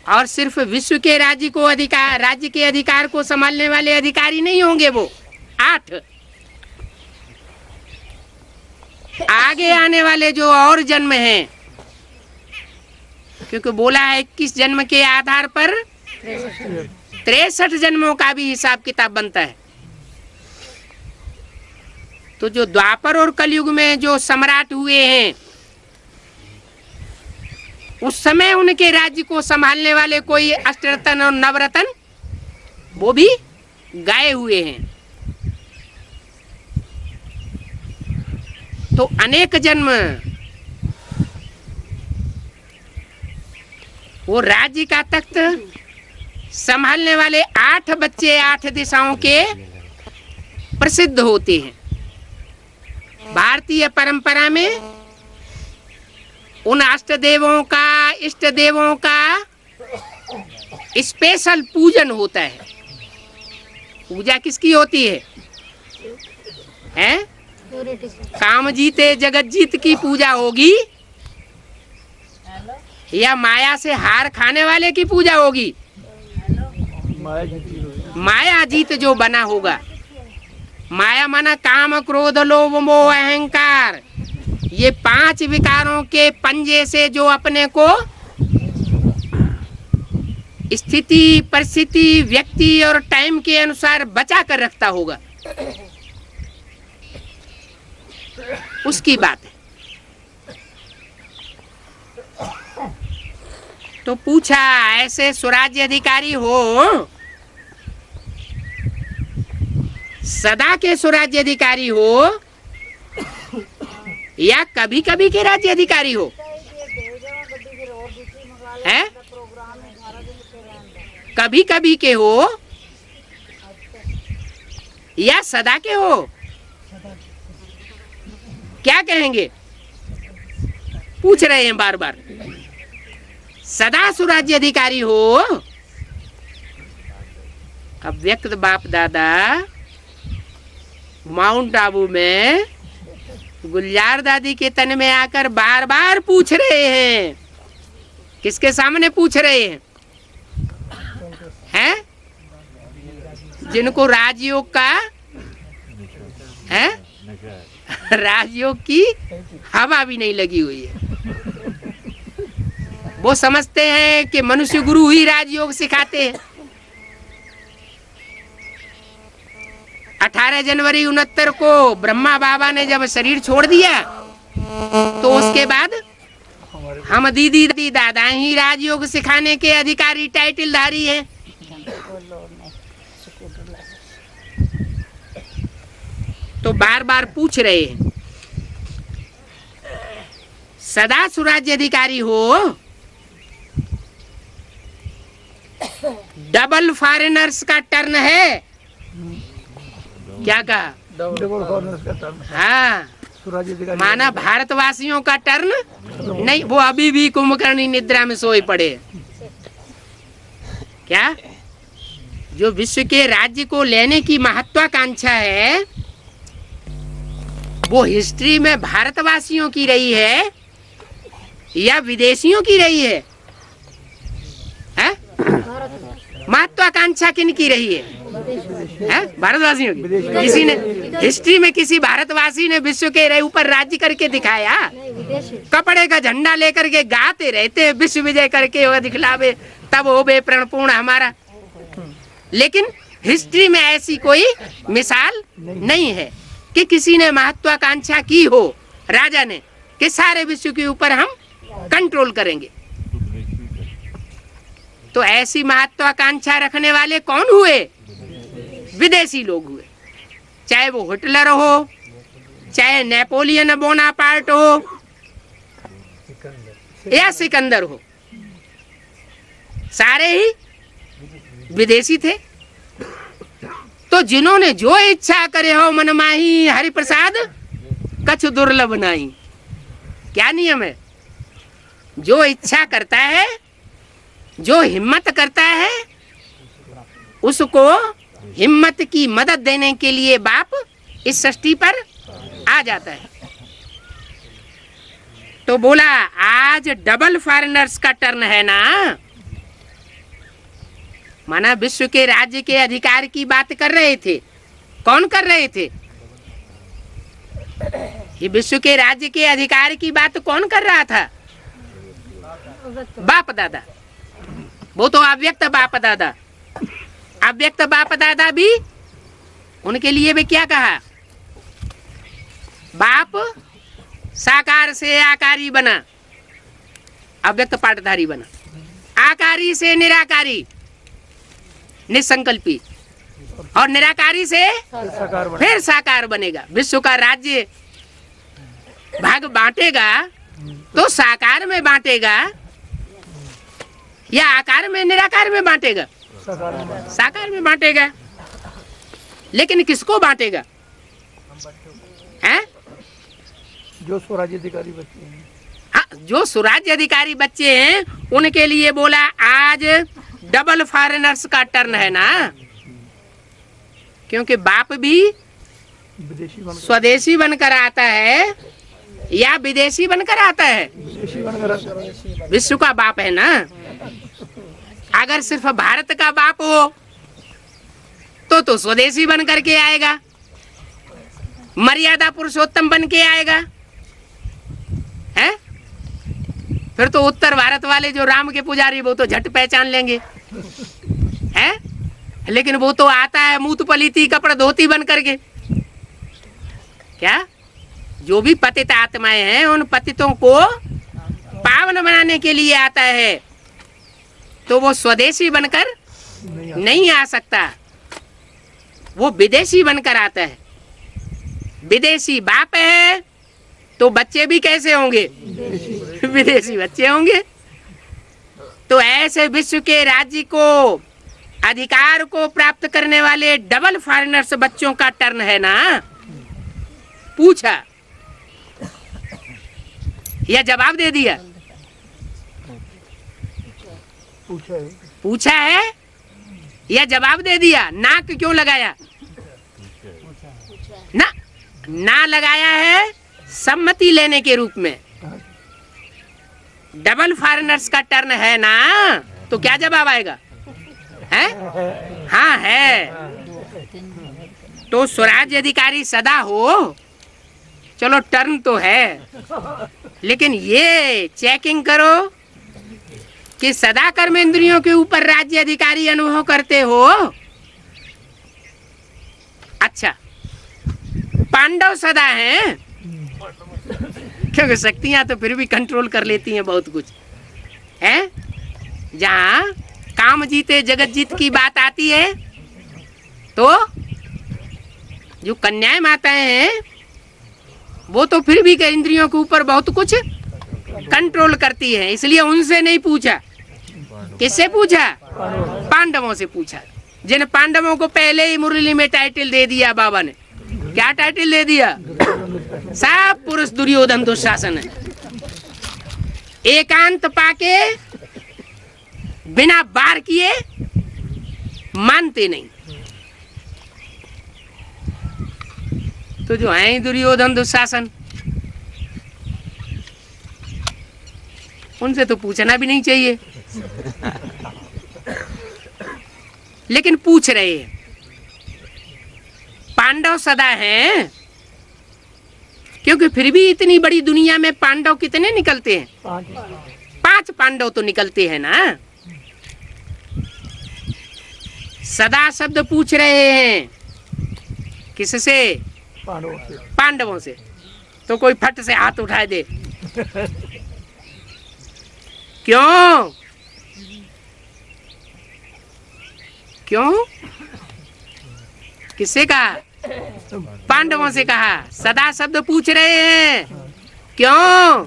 और सिर्फ विश्व के राज्य के अधिकार को संभालने वाले अधिकारी नहीं होंगे वो 8। आगे आने वाले जो और जन्म हैं, क्योंकि बोला है 21 जन्म के आधार पर 63 जन्मों का भी हिसाब किताब बनता है। तो जो द्वापर और कलयुग में जो सम्राट हुए हैं, उस समय उनके राज्य को संभालने वाले कोई अष्टरत्न और नवरत्न वो भी गाए हुए हैं। तो अनेक जन्म वो राज्य का तख्त संभालने वाले 8 बच्चे 8 दिशाओं के प्रसिद्ध होते हैं। भारतीय परंपरा में उन इष्ट देवों का स्पेशल पूजन होता है। पूजा किसकी होती है? काम जीते जगत जीत की पूजा होगी, या माया से हार खाने वाले की पूजा होगी? माया जीत जो बना होगा। माया माना काम, क्रोध, लोभ, मोह, अहंकार, ये 5 विकारों के पंजे से जो अपने को स्थिति, परिस्थिति, व्यक्ति और टाइम के अनुसार बचा कर रखता होगा, उसकी बात है। तो पूछा, ऐसे स्वराज्य अधिकारी हो, सदा के स्वराज्य अधिकारी हो, या कभी कभी के राज्य अधिकारी हो? है? कभी कभी के हो या सदा के हो? क्या कहेंगे? पूछ रहे हैं बार बार। सदा स्वराज्य अधिकारी हो। अब व्यक्त बाप दादा माउंट आबू में गुलजार दादी के तन में आकर बार बार पूछ रहे हैं। किसके सामने पूछ रहे हैं? जिनको राजयोग का है, राजयोग की हवा भी नहीं लगी हुई है। वो समझते हैं कि मनुष्य गुरु ही राजयोग सिखाते हैं। 18 जनवरी 69 को ब्रह्मा बाबा ने जब शरीर छोड़ दिया तो उसके बाद हम दीदी दादा ही राजयोग सिखाने के अधिकारी टाइटलधारी हैं। तो बार बार पूछ रहे हैं, सदा सुराज्य अधिकारी हो, डबल फॉरेनर्स का टर्न है। क्या कहा? डबल फॉरेनर्स का टर्न। हाँ, स्वराज्य अधिकारी माना भारतवासियों का टर्न नहीं। वो अभी भी कुंभकर्णी निद्रा में सोए पड़े। क्या? जो विश्व के राज्य को लेने की महत्वाकांक्षा है वो हिस्ट्री में भारतवासियों की रही है या विदेशियों की रही है? महत्वाकांक्षा किन की रही है? भारतवासियों की। किसी ने हिस्ट्री में किसी भारतवासी ने विश्व के ऊपर राज्य करके दिखाया? कपड़े का झंडा लेकर के गाते रहते विश्व विजय करके वो दिखलावे, तब हो बे प्रणपूर्ण हमारा। लेकिन हिस्ट्री में ऐसी कोई मिसाल नहीं है कि किसी ने महत्वाकांक्षा की हो राजा ने कि सारे विश्व के ऊपर हम कंट्रोल करेंगे। तो ऐसी महत्वाकांक्षा रखने वाले कौन हुए? विदेशी लोग हुए। चाहे वो हिटलर हो, चाहे नेपोलियन बोनापार्ट हो या सिकंदर हो, सारे ही विदेशी थे। तो जिन्होंने जो इच्छा करे हो मन माही, हरि प्रसाद कछु दुर्लभ नहीं। क्या नियम है? जो इच्छा करता है, जो हिम्मत करता है, उसको हिम्मत की मदद देने के लिए बाप इस सृष्टि पर आ जाता है। तो बोला आज डबल फॉरेनर्स का टर्न है ना। माना विश्व के राज्य के अधिकार की बात कर रहे थे। कौन कर रहे थे? ये विश्व के राज्य के अधिकार की बात कौन कर रहा था? बाप दादा। वो तो अव्यक्त बाप दादा। अव्यक्त बाप दादा भी उनके लिए भी क्या कहा? बाप साकार से आकारी बना, अव्यक्त पाठधारी बना। आकारी से निराकारी, निसंकल्पी, और निराकारी से फिर साकार बनेगा। विश्व का राज्य भाग बांटेगा तो साकार में बांटेगा या आकार में निराकार में बांटेगा? साकार में बांटेगा। लेकिन किसको बांटेगा? हैं? जो स्वराज्य अधिकारी बच्चे हैं। हाँ, जो स्वराज्य अधिकारी बच्चे हैं उनके लिए बोला आज डबल फॉरेनर्स का टर्न है ना। क्योंकि बाप भी स्वदेशी बनकर आता है या विदेशी बनकर आता है? विदेशी बनकर आता है। विश्व का बाप है ना। अगर सिर्फ भारत का बाप हो तो स्वदेशी बन करके आएगा, मर्यादा पुरुषोत्तम बन के आएगा, है? फिर तो उत्तर भारत वाले जो राम के पुजारी वो तो झट पहचान लेंगे, है? लेकिन वो तो आता है मूत पलीती कपड़ा धोती बन करके। क्या? जो भी पतित आत्माएं हैं उन पतितों को पावन बनाने के लिए आता है। तो वो स्वदेशी बनकर नहीं आ सकता, वो विदेशी बनकर आता है। विदेशी बाप है तो बच्चे भी कैसे होंगे? विदेशी बच्चे होंगे। तो ऐसे विश्व के राज्य को अधिकार को प्राप्त करने वाले डबल फॉरेनर्स बच्चों का टर्न है ना। पूछा या जवाब दे दिया? पूछा है या जवाब दे दिया? नाक क्यों लगाया? ना लगाया है सम्मति लेने के रूप में। डबल फॉरेनर्स का टर्न है ना, तो क्या जवाब आएगा? है? हाँ है। तो स्वराज्य अधिकारी सदा हो, चलो टर्न तो है, लेकिन ये चेकिंग करो कि सदा कर्मेंद्रियों के ऊपर राज्य अधिकारी अनुभव करते हो। अच्छा, पांडव सदा हैं, क्योंकि शक्तियां तो फिर भी कंट्रोल कर लेती हैं बहुत कुछ है। जहां काम जीते जगत जीत की बात आती है तो जो कन्याएं माताएं हैं वो तो फिर भी इंद्रियों के ऊपर बहुत कुछ कंट्रोल करती है। इसलिए उनसे नहीं पूछा, किससे पूछा? पांडवों से पूछा, जिन पांडवों को पहले ही मुरली में टाइटल दे दिया बाबा ने। क्या टाइटल दे दिया? सब पुरुष दुर्योधन दुशासन है। एकांत पाके बिना बार किए मानते नहीं। तो जो है दुर्योधन दुशासन, उनसे तो पूछना भी नहीं चाहिए, लेकिन पूछ रहे हैं। पांडव सदा हैं, क्योंकि फिर भी इतनी बड़ी दुनिया में पांडव कितने निकलते हैं? 5 पांडव तो निकलते हैं ना। सदा शब्द पूछ रहे हैं, किससे? पांडवों से। तो कोई फट से हाथ उठाए दे। क्यों? क्यों? किससे कहा? पांडवों से कहा। सदा शब्द पूछ रहे हैं, क्यों?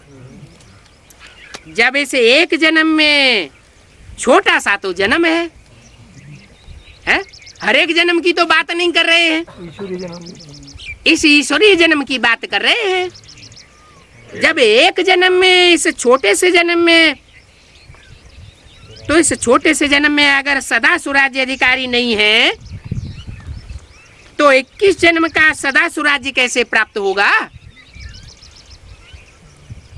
जब इसे एक जन्म में, छोटा सा तो जन्म है? हर एक जन्म की तो बात नहीं कर रहे हैं, इस ईश्वरीय जन्म की बात कर रहे हैं। जब एक जन्म में, इस छोटे से जन्म में, तो इस छोटे से जन्म में अगर सदा सुराज्य अधिकारी नहीं है तो 21 जन्म का सदा सुराज्य कैसे प्राप्त होगा?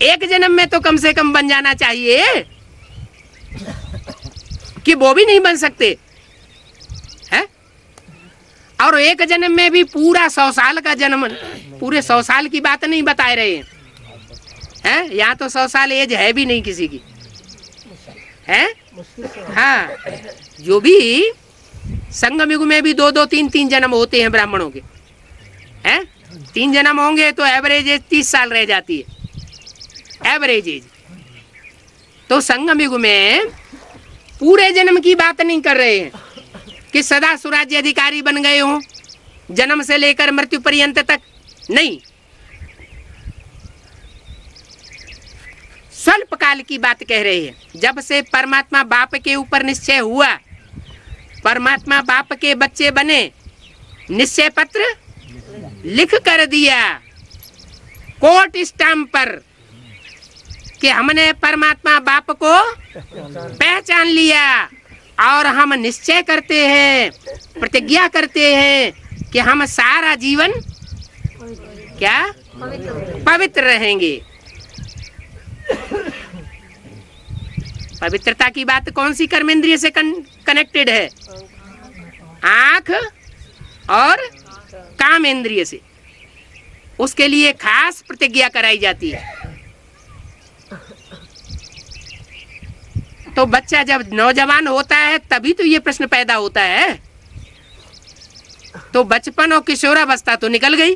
एक जन्म में तो कम से कम बन जाना चाहिए, कि वो भी नहीं बन सकते है। और एक जन्म में भी पूरा 100 साल का जन्म, पूरे 100 साल की बात नहीं बता रहे हैं। यहाँ तो 100 साल एज है भी नहीं किसी की है। हाँ, जो भी संगम युग में भी 2-2, 3-3 जन्म होते हैं ब्राह्मणों के, हैं? 3 जन्म होंगे तो एवरेज एज 30 साल रह जाती है, एवरेज एज। तो संगम युग में पूरे जन्म की बात नहीं कर रहे हैं कि सदा सुराज्य अधिकारी बन गए हो जन्म से लेकर मृत्यु पर्यंत तक, नहीं। स्वल्प काल की बात कह रहे हैं। जब से परमात्मा बाप के ऊपर निश्चय हुआ, परमात्मा बाप के बच्चे बने, निश्चय पत्र लिख कर दिया कोर्ट स्टैम्प पर कि हमने परमात्मा बाप को पहचान लिया और हम निश्चय करते हैं, प्रतिज्ञा करते हैं कि हम सारा जीवन क्या पवित्र रहेंगे। पवित्रता की बात कौन सी कर्मेंद्रिय से कनेक्टेड है? आंख और काम इंद्रिय से। उसके लिए खास प्रतिज्ञा कराई जाती है। तो बच्चा जब नौजवान होता है तभी तो ये प्रश्न पैदा होता है। तो बचपन और किशोरावस्था तो निकल गई,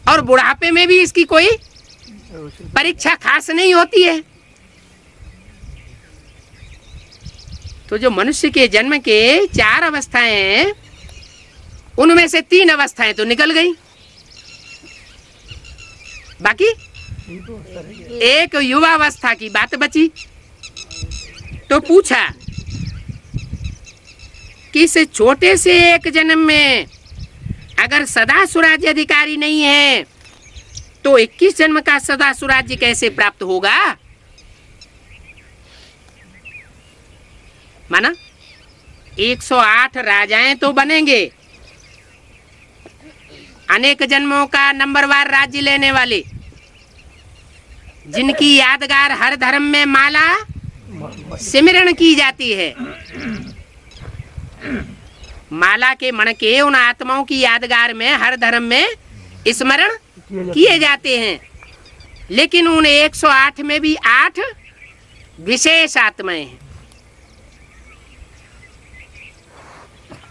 और बुढ़ापे में भी इसकी कोई परीक्षा खास नहीं होती है। तो जो मनुष्य के जन्म के 4 अवस्थाएं हैं, उनमें से 3 अवस्थाएं तो निकल गई, बाकी एक युवावस्था की बात बची। तो पूछा कि इस छोटे से एक जन्म में अगर सदा सुराज्य अधिकारी नहीं है तो 21 जन्म का सदा सुराज्य कैसे प्राप्त होगा? माना 108 राजाएं तो बनेंगे, अनेक जन्मों का नंबरवार राज्य लेने वाले, जिनकी यादगार हर धर्म में माला सिमरण की जाती है। माला के मणके उन आत्माओं की यादगार में हर धर्म में स्मरण किए जाते हैं, लेकिन उन 108 में भी 8 विशेष आत्माएं हैं।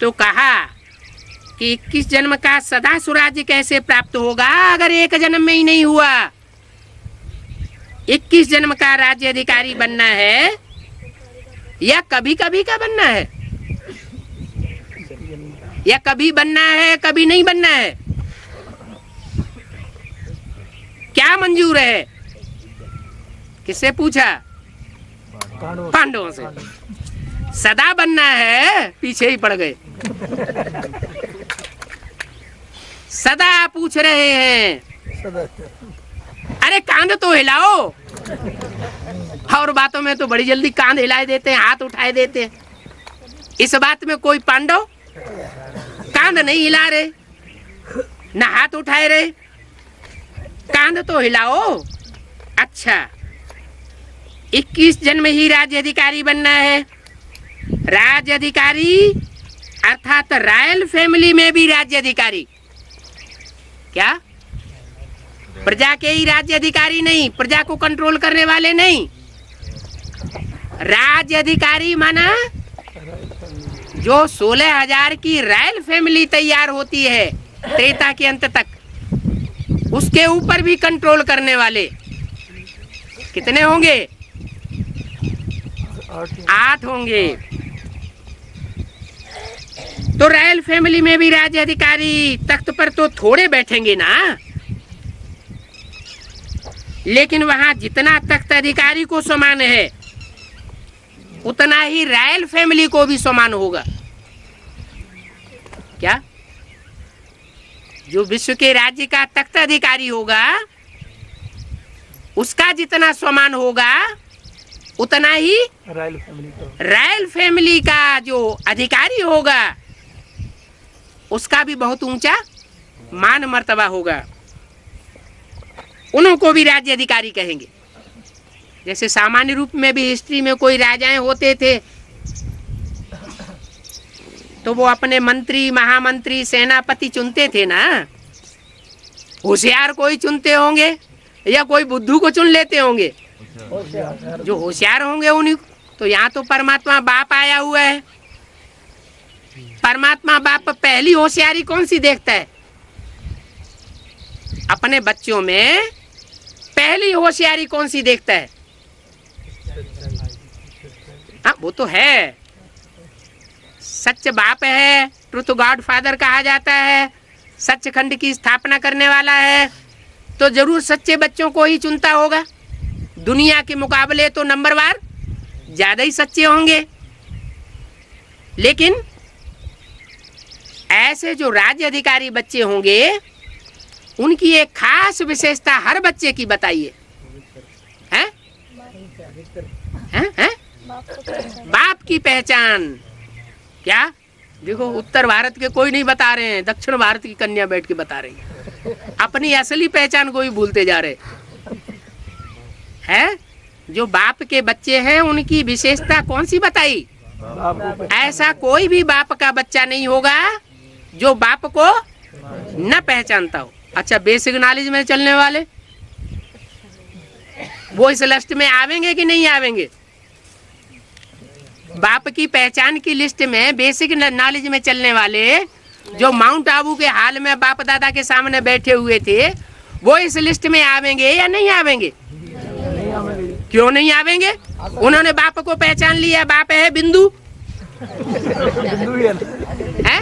तो कहा कि 21 जन्म का सदा स्वराज्य कैसे प्राप्त होगा अगर एक जन्म में ही नहीं हुआ। 21 जन्म का राज्य अधिकारी बनना है या कभी कभी का बनना है, या कभी बनना है कभी नहीं बनना है? क्या मंजूर है? किससे पूछा? पांडवों से। सदा बनना है, पीछे ही पड़ गए। सदा पूछ रहे हैं, अरे कांध तो हिलाओ। और बातों में तो बड़ी जल्दी कांध हिलाए देते हैं, हाथ उठाए देते हैं। इस बात में कोई पांडव कांध नहीं हिला रहे, न हाथ उठाए रहे। कांध तो हिलाओ। अच्छा, 21 जन्म ही राज्य अधिकारी बनना है। राज्य अधिकारी अर्थात रॉयल फैमिली में भी राज्य अधिकारी। क्या? प्रजा के ही राज्य अधिकारी नहीं, प्रजा को कंट्रोल करने वाले नहीं। राज्य अधिकारी माना जो 16,000 की रॉयल फैमिली तैयार होती है त्रेता के अंत तक, उसके ऊपर भी कंट्रोल करने वाले कितने होंगे? 8 होंगे। तो रॉयल फैमिली में भी राज्य अधिकारी तख्त पर तो थोड़े बैठेंगे ना, लेकिन वहां जितना तख्त अधिकारी को समान है उतना ही रॉयल फैमिली को भी समान होगा। क्या? जो विश्व के राज्य का तख्त अधिकारी होगा उसका जितना समान होगा उतना ही रॉयल फैमिली का जो अधिकारी होगा उसका भी बहुत ऊंचा मान मर्तबा होगा। उनको भी राज्य अधिकारी कहेंगे। जैसे सामान्य रूप में भी हिस्ट्री में कोई राजाएं होते थे तो वो अपने मंत्री, महामंत्री, सेनापति चुनते थे ना। होशियार कोई चुनते होंगे या कोई बुद्धू को चुन लेते होंगे? जो होशियार होंगे उन्हीं। तो यहाँ तो परमात्मा बाप आया हुआ है। परमात्मा बाप पहली होशियारी कौन सी देखता है? अपने बच्चों में पहली होशियारी कौन सी देखता है? हाँ, वो तो है। सच बाप है, ट्रुथ गॉड फादर कहा जाता है, सचखंड की स्थापना करने वाला है, तो जरूर सच्चे बच्चों को ही चुनता होगा। दुनिया के मुकाबले तो नंबरवार ज्यादा ही सच्चे होंगे। लेकिन ऐसे जो राज्य अधिकारी बच्चे होंगे उनकी एक खास विशेषता हर बच्चे की बताइए। हैं? हैं? बाप की पहचान। क्या? देखो, उत्तर भारत के कोई नहीं बता रहे हैं, दक्षिण भारत की कन्या बैठ के बता रही है। अपनी असली पहचान को ही भूलते जा रहे हैं। जो बाप के बच्चे हैं उनकी विशेषता कौन सी बताई? ऐसा कोई भी बाप का बच्चा नहीं होगा जो बाप को न पहचानता हो। अच्छा, बेसिक नॉलेज में चलने वाले वो इस लिस्ट में आवेंगे कि नहीं आवेंगे? बाप की पहचान की लिस्ट में बेसिक नॉलेज में चलने वाले जो माउंट आबू के हाल में बाप दादा के सामने बैठे हुए थे, वो इस लिस्ट में आवेंगे या नहीं आवेंगे? क्यों नहीं आवेंगे? उन्होंने बाप को पहचान लिया। बाप है बिंदु, है?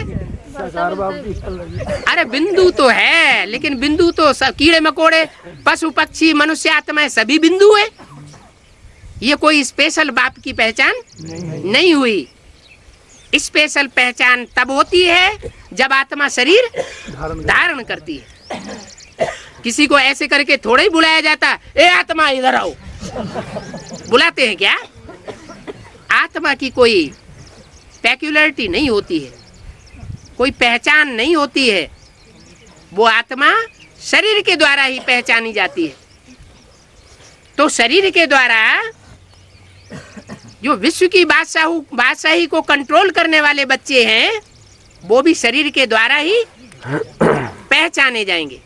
अरे बिंदु तो है, लेकिन बिंदु तो सब कीड़े मकोड़े, पशु पक्षी, मनुष्य, आत्माएं सभी बिंदु है। ये कोई स्पेशल बाप की पहचान नहीं हुई। स्पेशल पहचान तब होती है जब आत्मा शरीर धारण करती है। किसी को ऐसे करके थोड़ा ही बुलाया जाता, ए आत्मा इधर आओ। बुलाते हैं क्या? आत्मा की कोई पेक्युलरिटी नहीं होती है, कोई पहचान नहीं होती है। वो आत्मा शरीर के द्वारा ही पहचानी जाती है। तो शरीर के द्वारा जो विश्व की बादशाही को कंट्रोल करने वाले बच्चे हैं वो भी शरीर के द्वारा ही पहचाने जाएंगे।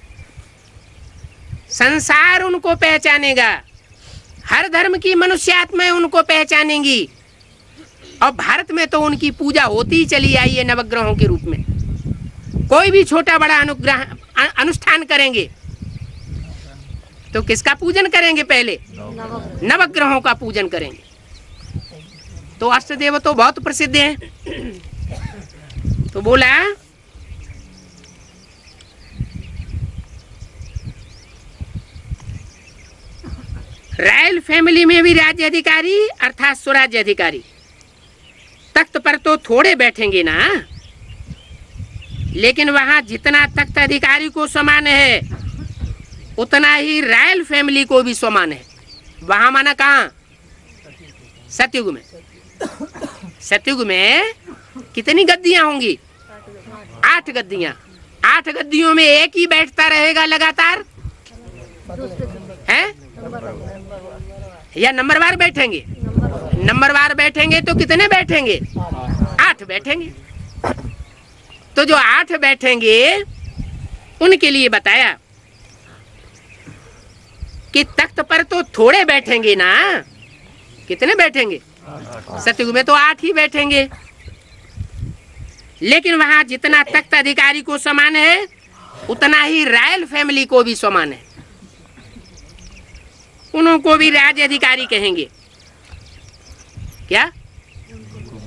संसार उनको पहचानेगा, हर धर्म की मनुष्य आत्माएं उनको पहचानेंगी। और भारत में तो उनकी पूजा होती ही चली आई है नवग्रहों के रूप में। कोई भी छोटा बड़ा अनुष्ठान करेंगे तो किसका पूजन करेंगे? पहले नवग्रहों का पूजन करेंगे। तो अष्टदेव तो बहुत प्रसिद्ध हैं। तो बोला रॉयल फैमिली में भी राज्य अधिकारी अर्थात स्वराज्य अधिकारी तख्त पर तो थोड़े बैठेंगे ना, लेकिन वहां जितना तख्त अधिकारी को समान है उतना ही रॉयल फैमिली को भी समान है। वहां माना कहाँ? सतयुग में। सतयुग में कितनी गद्दियां होंगी? 8 गद्दियां। 8 गद्दियों में एक ही बैठता रहेगा लगातार है या नंबरवार बैठेंगे? नंबरवार बैठेंगे तो कितने बैठेंगे? 8 बैठेंगे। तो जो 8 बैठेंगे उनके लिए बताया कि तख्त पर तो थोड़े बैठेंगे ना, कितने बैठेंगे? सतयुग में तो 8 ही बैठेंगे, लेकिन वहां जितना तख्त अधिकारी को समान है उतना ही रॉयल फैमिली को भी समान है। उनको भी राज्य अधिकारी कहेंगे। क्या?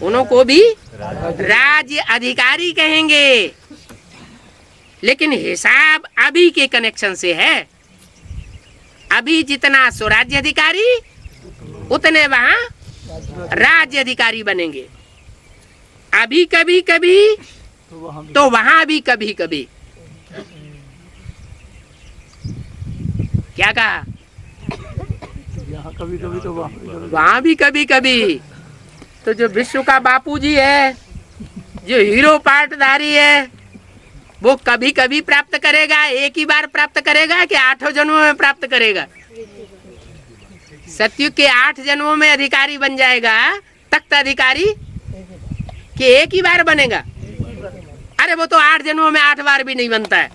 उनको भी राज्य अधिकारी कहेंगे, लेकिन हिसाब अभी के कनेक्शन से है। अभी जितना स्वराज्य अधिकारी उतने वहां राज्य अधिकारी बनेंगे। अभी कभी कभी तो वहां भी कभी कभी। क्या कहा? यहाँ कभी कभी तो वहां भी कभी कभी। तो जो विश्व का बापूजी है, जो हीरो पार्टधारी है, वो कभी कभी प्राप्त करेगा? एक ही बार प्राप्त करेगा कि 8 जन्मों में प्राप्त करेगा? सतयुग के 8 जन्मों में अधिकारी बन जाएगा तख्त अधिकारी कि एक ही बार बनेगा? अरे वो तो 8 जन्मों में 8 बार भी नहीं बनता है,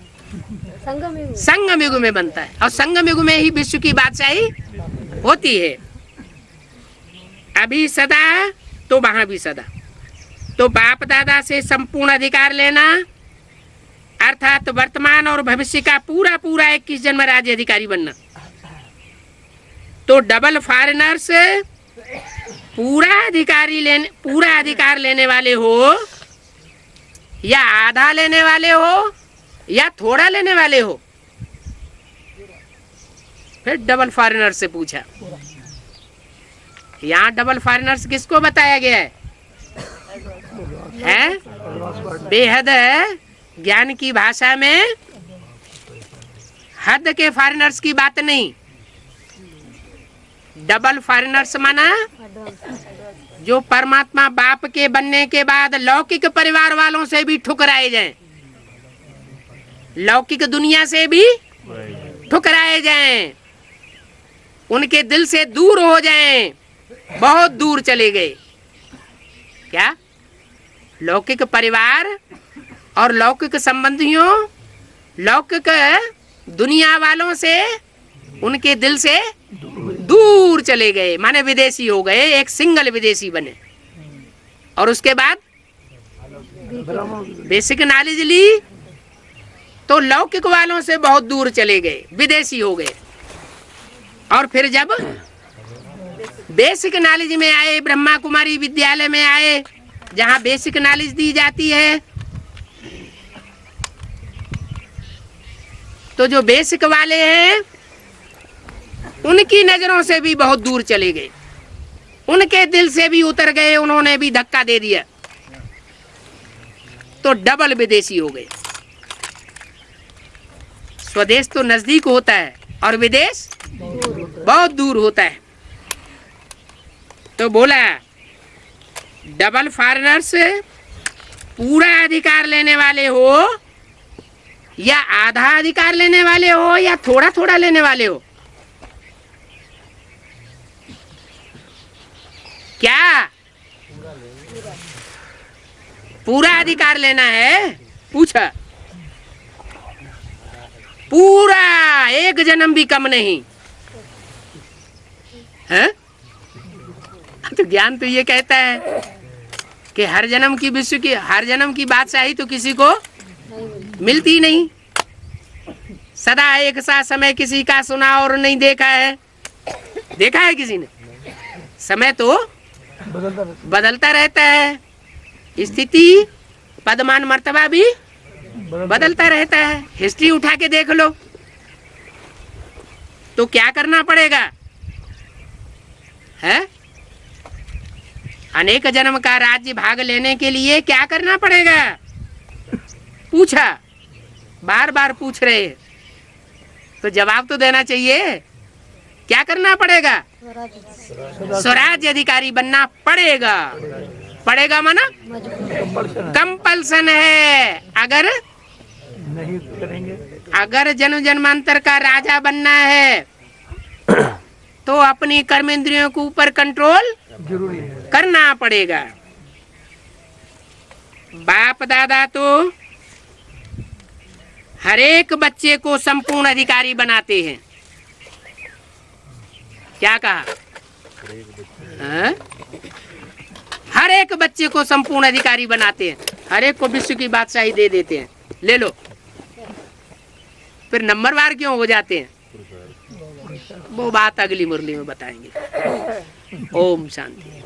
संगम युग में बनता है। और संगम युग में ही विश्व की बादशाही होती है। अभी सदा तो वहां भी सदा। तो बाप दादा से संपूर्ण अधिकार लेना अर्थात वर्तमान और भविष्य का पूरा पूरा 21 जन्म राज्य अधिकारी बनना। तो डबल फॉरेनर से पूरा अधिकार लेने वाले हो या आधा लेने वाले हो या थोड़ा लेने वाले हो? फिर डबल फॉरेनर से पूछा। यहाँ डबल फॉरेनर्स किसको बताया गया है? बेहद ज्ञान की भाषा में हद के फॉरेनर्स की बात नहीं। डबल फॉरेनर्स माना जो परमात्मा बाप के बनने के बाद लौकिक परिवार वालों से भी ठुकराए जाएं, लौकिक दुनिया से भी ठुकराए जाएं, उनके दिल से दूर हो जाएं, बहुत दूर चले गए। क्या? लौकिक परिवार और लौकिक संबंधियों, लौकिक दुनिया वालों से उनके दिल से दूर चले गए, माने विदेशी हो गए, एक सिंगल विदेशी बने। और उसके बाद बेसिक नॉलेज ली तो लौकिक वालों से बहुत दूर चले गए, विदेशी हो गए। और फिर जब बेसिक नॉलेज में आए, ब्रह्मा कुमारी विद्यालय में आए जहां बेसिक नॉलेज दी जाती है, तो जो बेसिक वाले हैं उनकी नजरों से भी बहुत दूर चले गए, उनके दिल से भी उतर गए, उन्होंने भी धक्का दे दिया, तो डबल विदेशी हो गए। स्वदेश तो नजदीक होता है और विदेश बहुत दूर होता है। तो बोला डबल फॉरेनर्स पूरा अधिकार लेने वाले हो या आधा अधिकार लेने वाले हो या थोड़ा थोड़ा लेने वाले हो? क्या पूरा अधिकार लेना है, पूछा पूरा, एक जन्म भी कम नहीं है। तो ज्ञान तो ये कहता है कि हर जन्म की विश्व की, हर जन्म की बादशाही तो किसी को मिलती नहीं। सदा एक सा समय किसी का सुना और नहीं देखा है। देखा है किसी ने? समय तो बदलता रहता है, स्थिति पदमान मर्तबा भी बदलता रहता है। हिस्ट्री उठा के देख लो। तो क्या करना पड़ेगा है? अनेक जन्म का राज्य भाग लेने के लिए क्या करना पड़ेगा? पूछा, बार बार पूछ रहे, तो जवाब तो देना चाहिए। क्या करना पड़ेगा? स्वराज्य अधिकारी बनना पड़ेगा। पड़ेगा माना कंपल्सन है। अगर नहीं करेंगे अगर जन्म जन्मांतर का राजा बनना है तो अपनी कर्मेंद्रियों के ऊपर कंट्रोल जरूरी है। करना पड़ेगा। बाप दादा तो हर एक बच्चे को संपूर्ण अधिकारी बनाते हैं। क्या कहा? हाँ? हर एक बच्चे को संपूर्ण अधिकारी बनाते हैं, हर एक को विश्व की बादशाही दे देते हैं। ले लो, फिर नंबरवार क्यों हो जाते हैं? वो बात अगली मुरली में बताएंगे। ओम शांति।